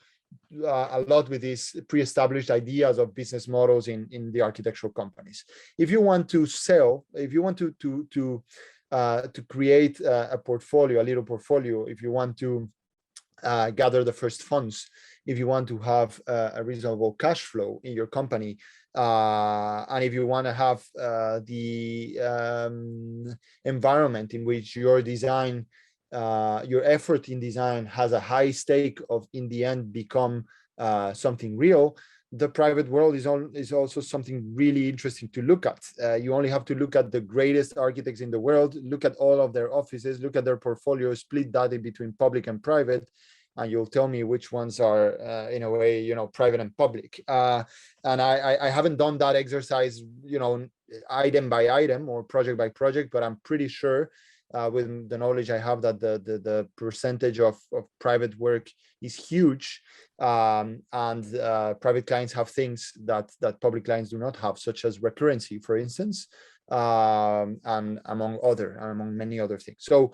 a lot with these pre-established ideas of business models in the architectural companies. If you want to sell, if you want to create a portfolio, a little portfolio, if you want to gather the first funds, if you want to have a reasonable cash flow in your company, and if you want to have the environment in which your design, your effort in design has a high stake of, in the end, become something real, the private world is also something really interesting to look at. You only have to look at the greatest architects in the world, look at all of their offices, look at their portfolios, split that in between public and private, and you'll tell me which ones are, in a way, private and public. And I haven't done that exercise, item by item or project by project, but I'm pretty sure with the knowledge I have that the percentage of private work is huge, and private clients have things that public clients do not have, such as recurrency, for instance, and among many other things. So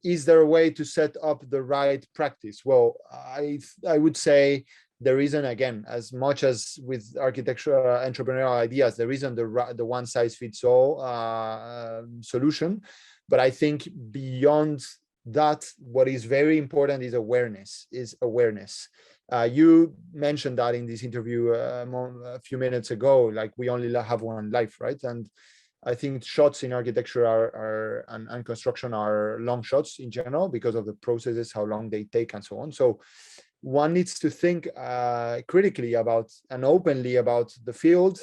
is there a way to set up the right practice? Well, I would say there isn't. Again, as much as with architectural entrepreneurial ideas, there isn't the one size fits all solution. But I think beyond that, what is very important is awareness. You mentioned that in this interview a few minutes ago, like we only have one life, right? And I think shots in architecture and construction are long shots in general because of the processes, how long they take, and so on. So one needs to think critically about and openly about the field.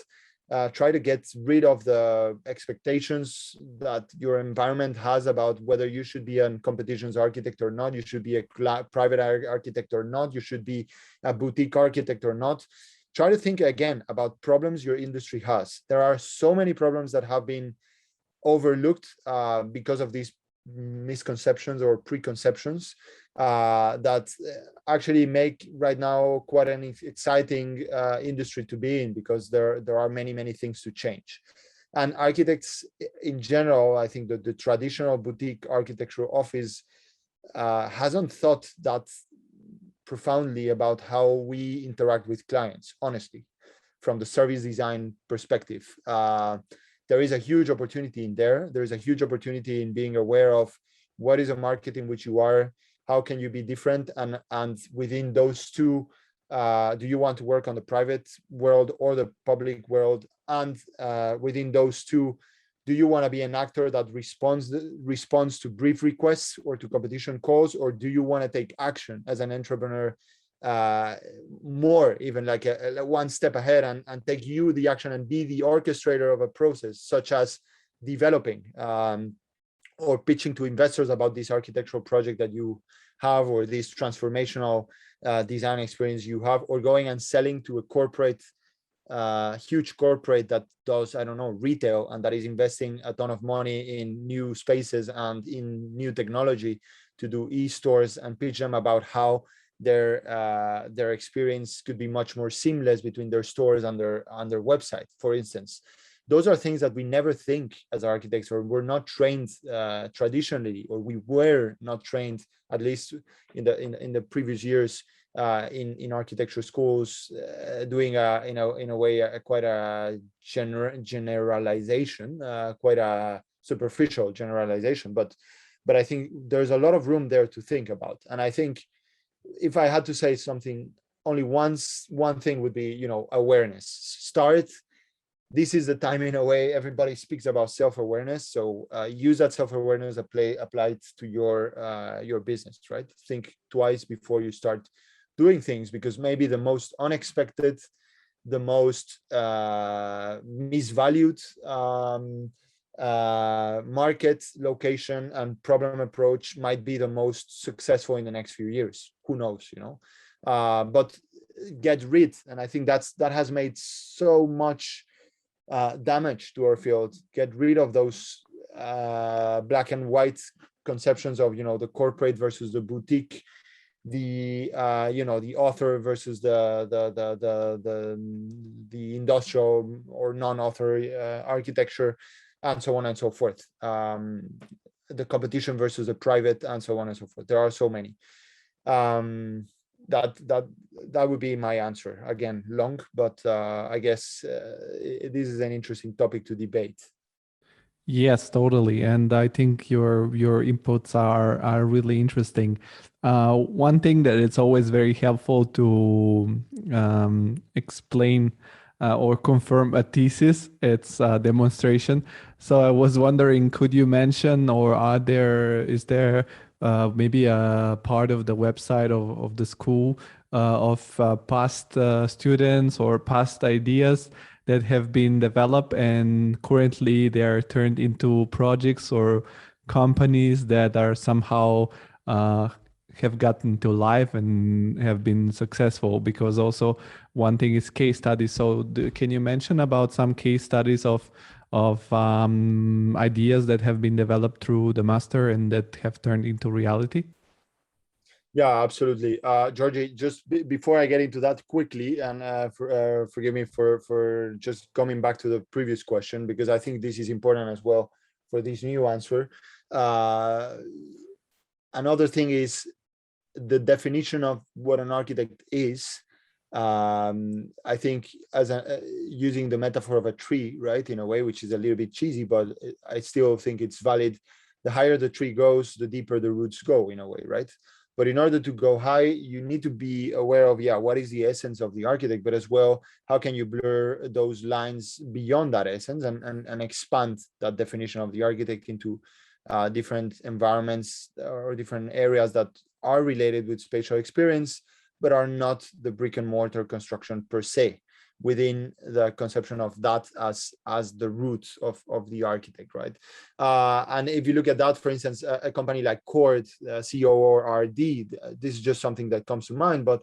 Try to get rid of the expectations that your environment has about whether you should be a competitions architect or not, you should be a private architect or not, you should be a boutique architect or not. Try to think again about problems your industry has. There are so many problems that have been overlooked because of these misconceptions or preconceptions that actually make right now quite an exciting industry to be in, because there are many things to change. And architects in general, I think that the traditional boutique architectural office hasn't thought that profoundly about how we interact with clients, honestly, from the service design perspective. There is a huge opportunity in there. There is a huge opportunity in being aware of what is a market in which you are, how can you be different, and within those two, do you want to work on the private world or the public world? And within those two, do you want to be an actor that responds to brief requests or to competition calls, or do you want to take action as an entrepreneur, more even like a one step ahead and take you the action and be the orchestrator of a process, such as developing or pitching to investors about this architectural project that you have, or this transformational design experience you have, or going and selling to a corporate, huge corporate that does, I don't know, retail, and that is investing a ton of money in new spaces and in new technology to do e-stores, and pitch them about how their experience could be much more seamless between their stores and their website, for instance. Those are things that we never think as architects, or we're not trained traditionally, or we were not trained, at least in the previous years, in architecture schools, doing in a way quite a generalization, quite a superficial generalization. But I think there's a lot of room there to think about. And I think if I had to say something, only one thing would be, awareness. Start. This is the time, in a way, everybody speaks about self-awareness. So use that self-awareness applied to your business, right? Think twice before you start doing things, because maybe the most unexpected the most misvalued market, location, and problem approach might be the most successful in the next few years. Who knows, but get rid, and I think that has made so much damage to our field. Get rid of those black and white conceptions of the corporate versus the boutique, the the author versus the industrial or non-author architecture, and so on and so forth. The competition versus the private, and so on and so forth. There are so many. That would be my answer. Again, long, but I guess this is an interesting topic to debate. Yes, totally. And I think your inputs are really interesting. One thing that it's always very helpful to explain or confirm a thesis, it's a demonstration. So I was wondering, could you mention, or is there maybe a part of the website of the school of past students or past ideas that have been developed and currently they are turned into projects or companies that are somehow have gotten to life and have been successful? Because also one thing is case studies. So can you mention about some case studies of ideas that have been developed through the master and that have turned into reality? Yeah, absolutely. Georgi, just before I get into that quickly, and forgive me for just coming back to the previous question, because I think this is important as well for this new answer. Another thing is the definition of what an architect is. I think using the metaphor of a tree, right, in a way, which is a little bit cheesy, but I still think it's valid. The higher the tree goes, the deeper the roots go, in a way, right? But in order to go high, you need to be aware of, what is the essence of the architect, but as well, how can you blur those lines beyond that essence and expand that definition of the architect into different environments or different areas that are related with spatial experience, but are not the brick and mortar construction per se, within the conception of that as the root of the architect, right? And if you look at that, for instance, a company like Cord, CORD, this is just something that comes to mind, but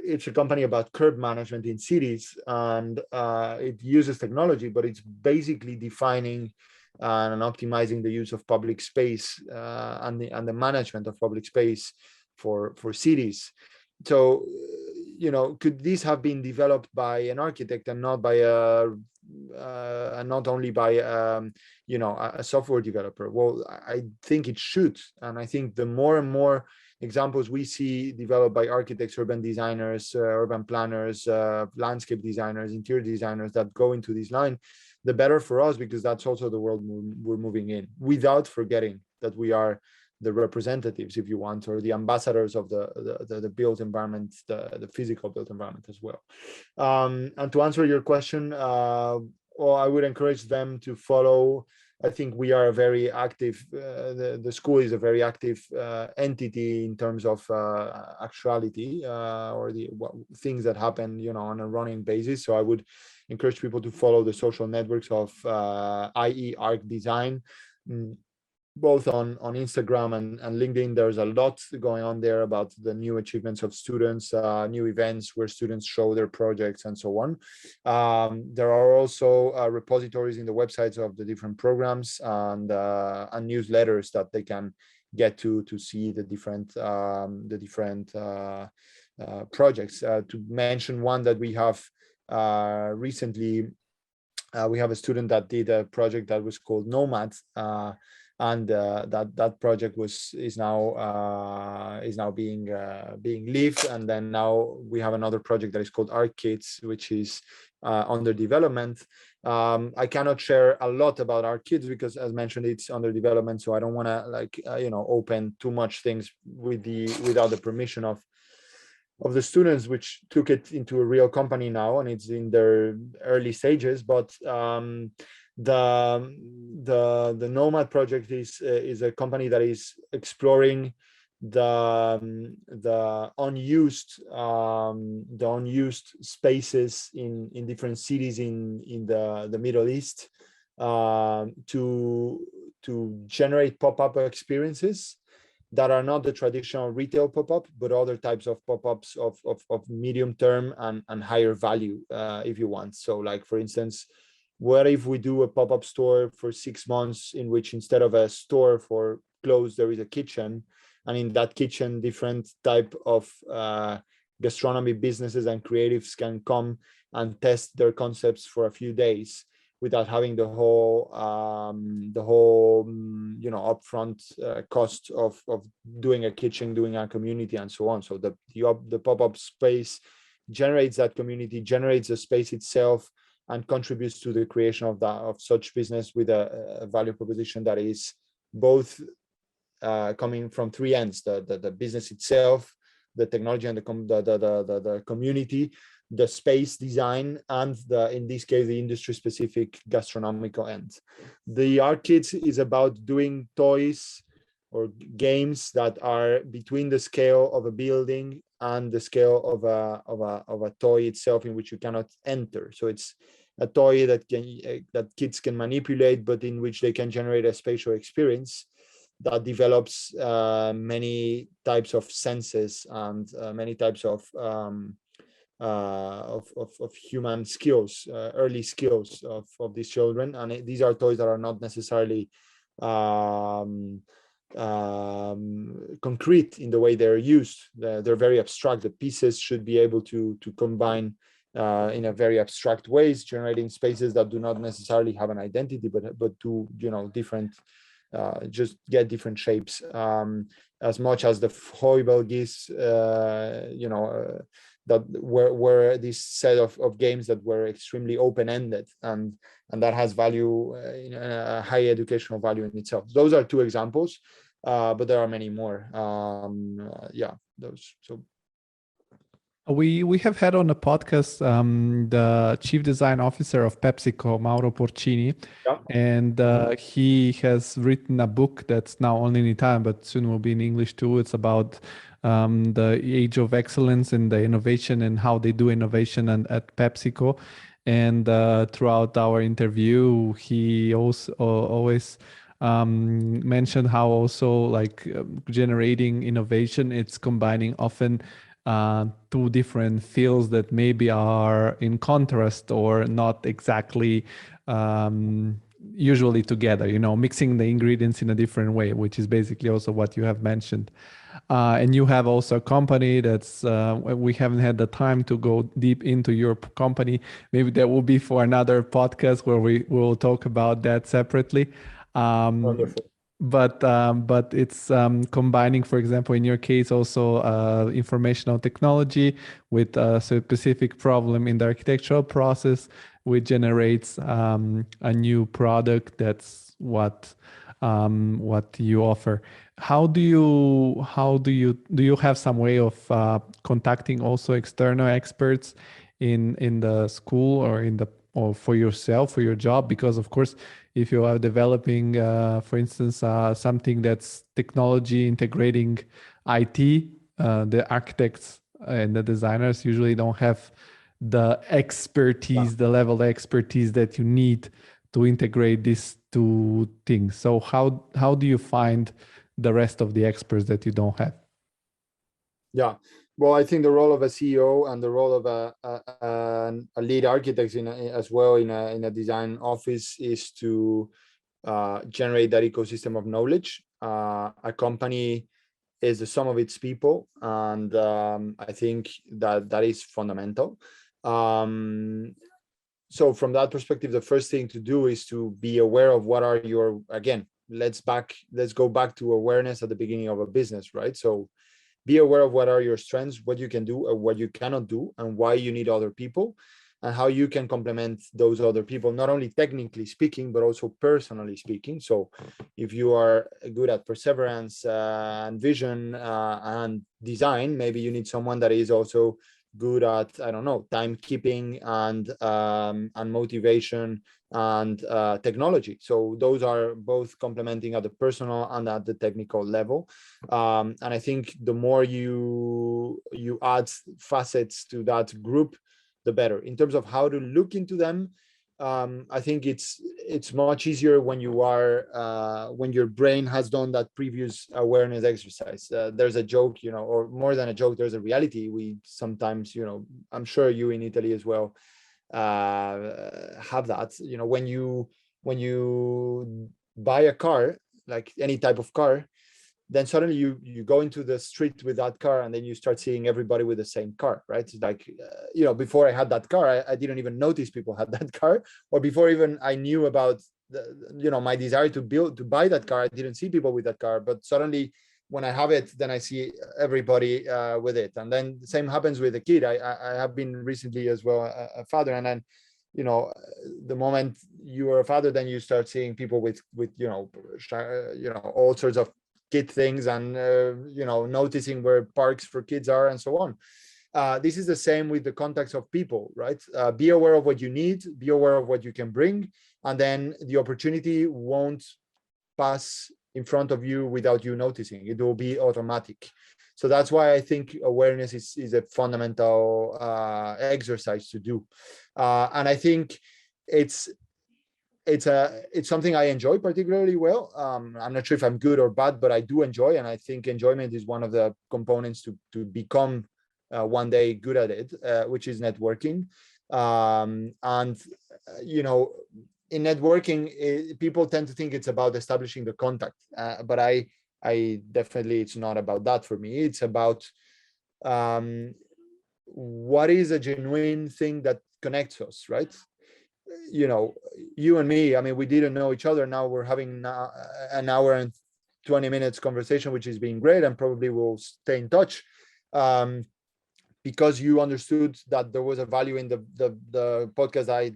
it's a company about curb management in cities, and it uses technology, but it's basically defining and optimizing the use of public space and the management of public space for cities. So, could this have been developed by an architect and not by not only by a software developer? Well, I think it should, and I think the more and more examples we see developed by architects, urban designers, urban planners, landscape designers, interior designers that go into this line, the better for us, because that's also the world we're moving in, without forgetting that we are the representatives, if you want, or the ambassadors of the built environment, the physical built environment as well. And to answer your question, well, I would encourage them to follow. I think we are a very active, the school is a very active entity in terms of actuality or the things that happen, on a running basis. So I would encourage people to follow the social networks of IE Arc Design, both on Instagram and LinkedIn. There's a lot going on there about the new achievements of students, new events where students show their projects and so on. There are also repositories in the websites of the different programs and newsletters that they can get to see the different projects. To mention one that we have recently, we have a student that did a project that was called Nomad, and that project is now being lived, and then now we have another project that is called Art Kids, which is under development. I cannot share a lot about Art Kids because, as mentioned, it's under development, so I don't want to open too much things without the permission of the students, which took it into a real company now, and it's in their early stages. But the Nomad project is a company that is exploring the unused spaces in different cities in the Middle East, to generate pop-up experiences that are not the traditional retail pop-up, but other types of pop-ups of medium term and higher value, if you want. So like, for instance, what if we do a pop-up store for 6 months in which instead of a store for clothes, there is a kitchen, and in that kitchen, different type of gastronomy businesses and creatives can come and test their concepts for a few days without having the whole upfront cost of doing a kitchen, doing a community, and so on. So the pop-up space generates that community, generates the space itself, and contributes to the creation of such business with a value proposition that is both coming from three ends: the business itself, the technology, and the community, the space design, and in this case the industry specific gastronomical end. The art kits is about doing toys or games that are between the scale of a building and the scale of a toy itself, in which you cannot enter. So it's a toy that kids can manipulate, but in which they can generate a spatial experience that develops many types of senses and many types of human skills, early skills of these children. And these are toys that are not necessarily concrete in the way they're used. They're very abstract. The pieces should be able to combine in a very abstract ways, generating spaces that do not necessarily have an identity, but do different, just get different shapes, as much as the Heuvel gives, that were this set of games that were extremely open-ended, and that has value, a high educational value in itself. Those are two examples, but there are many more. Those. So we have had on the podcast the chief design officer of PepsiCo, Mauro Porcini, and he has written a book that's now only in Italian, but soon will be in English too. It's about the age of excellence and the innovation and how they do innovation at PepsiCo. And throughout our interview, he also always mentioned how also generating innovation, it's combining often two different fields that maybe are in contrast or not exactly usually together, mixing the ingredients in a different way, which is basically also what you have mentioned. And you have also a company that's, we haven't had the time to go deep into your company. Maybe that will be for another podcast where we will talk about that separately. Wonderful. But it's combining, for example, in your case, also informational technology with a specific problem in the architectural process, which generates a new product. That's what you offer. Do you have some way of contacting also external experts in the school or for yourself, for your job? Because of course, if you are developing, for instance, something that's technology integrating IT, the architects and the designers usually don't have the expertise, the level of expertise that you need to integrate these two things. So how do you find the rest of the experts that you don't have? Yeah. Well, I think the role of a CEO and the role of a lead architect as well in a design office is to generate that ecosystem of knowledge. A company is the sum of its people, and I think that is fundamental. So from that perspective, the first thing to do is to be aware of what are your, again, let's go back to awareness at the beginning of a business, right? So be aware of what are your strengths, what you can do or what you cannot do, and why you need other people, and how you can complement those other people, not only technically speaking, but also personally speaking. So if you are good at perseverance and vision and design, maybe you need someone that is also good at, I don't know, timekeeping and motivation and technology. So those are both complementing at the personal and at the technical level. And I think the more you add facets to that group, the better. In terms of how to look into them, I think it's much easier when you are when your brain has done that previous awareness exercise. There's a joke, you know, or more than a joke, there's a reality. We sometimes, you know, I'm sure you in Italy as well have that. You know, when you buy a car, like any type of car, then suddenly you go into the street with that car, and then you start seeing everybody with the same car, right? It's like, you know, before I had that car, I didn't even notice people had that car, or before even I knew about you know, my desire to buy that car, I didn't see people with that car. But suddenly when I have it, then I see everybody with it. And then the same happens with a kid. I have been recently as well a father, and then, you know, the moment you are a father, then you start seeing people with you know all sorts of kid things, and you know, noticing where parks for kids are and so on. This is the same with the contacts of people, right? Be aware of what you need, be aware of what you can bring, and then the opportunity won't pass in front of you without you noticing. It will be automatic. So that's why I think awareness is a fundamental exercise to do. And I think it's something I enjoy particularly well. I'm not sure if I'm good or bad, but I do enjoy, and I think enjoyment is one of the components to become one day good at it, which is networking. And you know, in networking, people tend to think it's about establishing the contact, but I definitely, it's not about that for me. It's about what is a genuine thing that connects us, right? You know, you and me, I mean, we didn't know each other. Now we're having an hour and 20 minutes conversation, which is being great, and probably will stay in touch because you understood that there was a value in the podcast I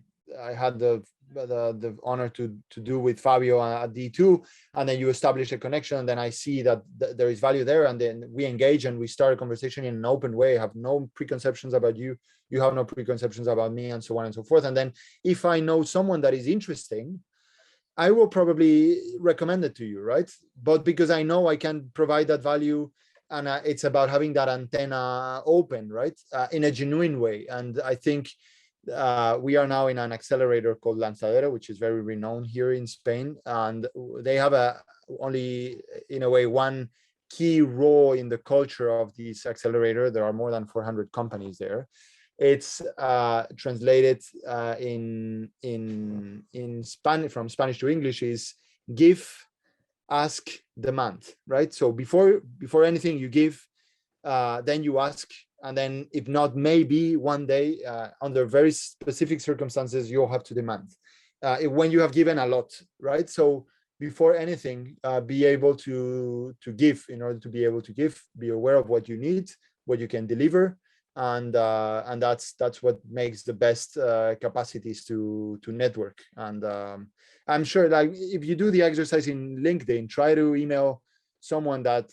had the honor to do with Fabio at D2, and then you establish a connection, and then I see that there is value there, and then we engage and we start a conversation in an open way. I have no preconceptions about you, you have no preconceptions about me, and so on and so forth. And then if I know someone that is interesting, I will probably recommend it to you, right? But because I know I can provide that value, and it's about having that antenna open, right? In a genuine way. And I think we are now in an accelerator called Lanzadera, which is very renowned here in Spain, and they have only in a way one key role in the culture of this accelerator. There are more than 400 companies there. It's translated in Spanish, from Spanish to English, is give, ask, demand, right? So before anything you give, then you ask, and then if not, maybe one day under very specific circumstances you'll have to demand when you have given a lot, right? So before anything, be able to give. In order to be able to give, be aware of what you need, what you can deliver, and that's what makes the best capacities to network. And I'm sure, like, if you do the exercise in LinkedIn, try to email someone that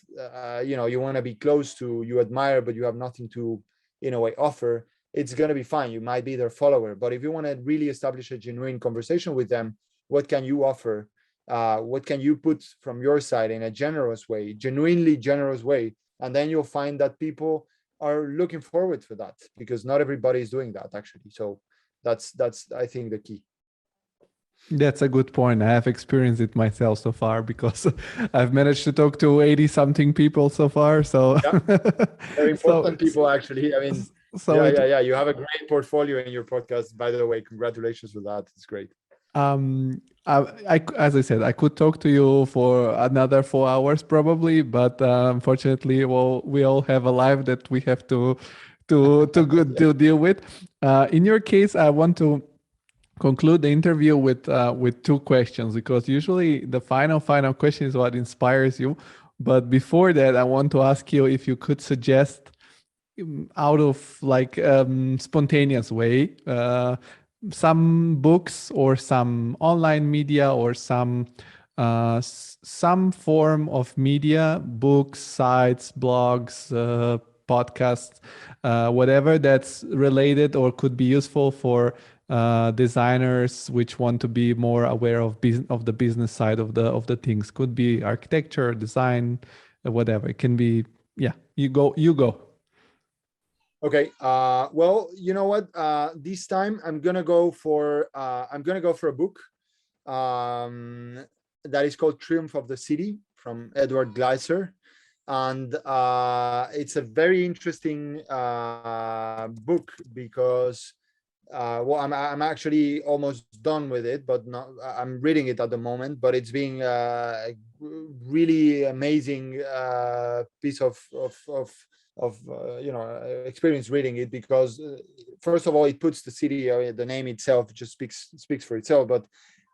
you know, you want to be close to, you admire, but you have nothing to, in a way, offer. It's going to be fine. You might be their follower, but if you want to really establish a genuine conversation with them, what can you offer? What can you put from your side in a generous way, genuinely generous way? And then you'll find that people are looking forward for that, because not everybody is doing that, actually. So that's I think the key. That's a good point. I have experienced it myself so far, because I've managed to talk to 80 something people so far. So yeah. Very important people, actually. I mean, so yeah. You have a great portfolio in your podcast, by the way. Congratulations with that. It's great. As I said, I could talk to you for another 4 hours probably, but unfortunately, well, we all have a life that we have to to deal with. In your case, I want to conclude the interview with 2 questions, because usually the final question is what inspires you. But before that, I want to ask you if you could suggest, out of like spontaneous way, some books or some online media or some form of media, books, sites, blogs, podcasts, whatever that's related or could be useful for designers which want to be more aware of the business side of the things. Could be architecture, design, whatever. It can be. Yeah, you go. Okay. Well, you know what? This time I'm gonna go for a book that is called Triumph of the City from Edward Gleiser. And it's a very interesting book because well, I'm actually almost done with it, but not. I'm reading it at the moment. But it's being a really amazing piece of experience reading it, because first of all, it puts the city, the name itself just speaks for itself, but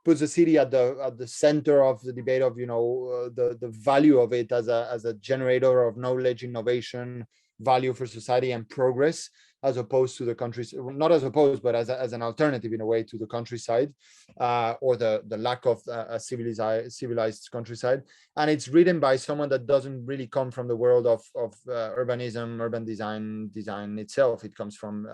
puts the city at the center of the debate of the value of it as a generator of knowledge, innovation, value for society and progress, as opposed to the countries, not as opposed, but as an alternative in a way to the countryside, or the lack of a civilized countryside. And it's written by someone that doesn't really come from the world of urbanism, urban design itself. It comes from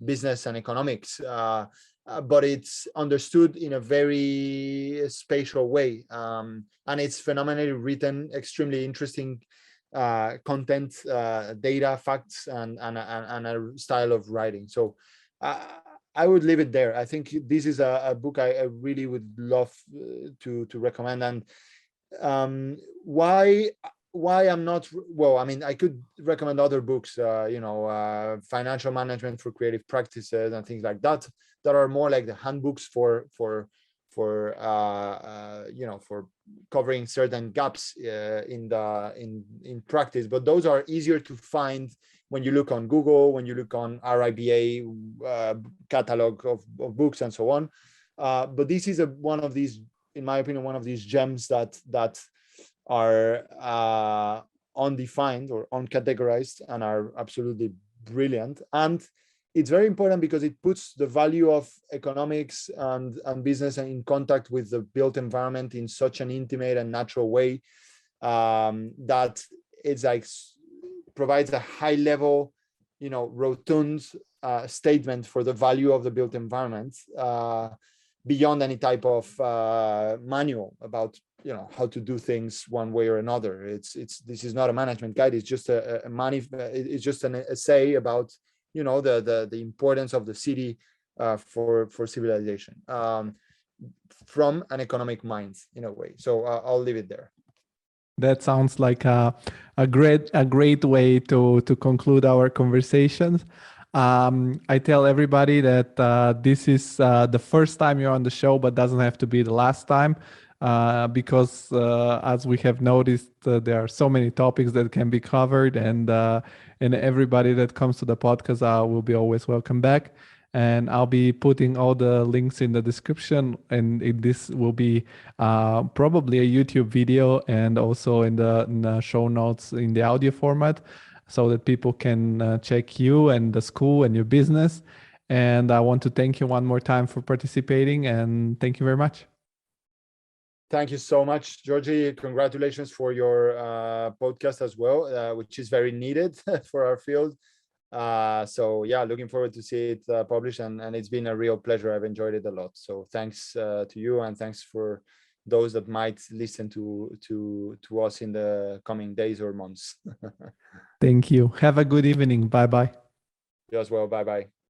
business and economics, but it's understood in a very spatial way, and it's phenomenally written, extremely interesting content, data, facts, and a style of writing. So I would leave it there. I think this is a book I really would love to recommend. And why I'm not, well, I mean, I could recommend other books, financial management for creative practices and things like that are more like the handbooks for covering certain gaps in practice. But those are easier to find when you look on Google, when you look on RIBA catalog of books and so on. But this is one of these, in my opinion, one of these gems that are undefined or uncategorized and are absolutely brilliant. And it's very important because it puts the value of economics and business in contact with the built environment in such an intimate and natural way, that it's like provides a high level, rotund statement for the value of the built environment, beyond any type of manual about how to do things one way or another. This is not a management guide. It's just it's just an essay about the importance of the city for civilization, from an economic mind in a way. So I'll leave it there. That sounds like a great way to conclude our conversations. I tell everybody that this is the first time you're on the show, but doesn't have to be the last time, because as we have noticed, there are so many topics that can be covered, and everybody that comes to the podcast will be always welcome back. And I'll be putting all the links in the description, and this will be probably a YouTube video, and also in the show notes in the audio format, so that people can check you and the school and your business. And I want to thank you one more time for participating, and thank you very much. Thank you so much, Georgi. Congratulations for your podcast as well, which is very needed for our field. So yeah, looking forward to see it published, and it's been a real pleasure. I've enjoyed it a lot. So thanks to you, and thanks for those that might listen to us in the coming days or months. Thank you. Have a good evening. Bye bye. You as well. Bye bye.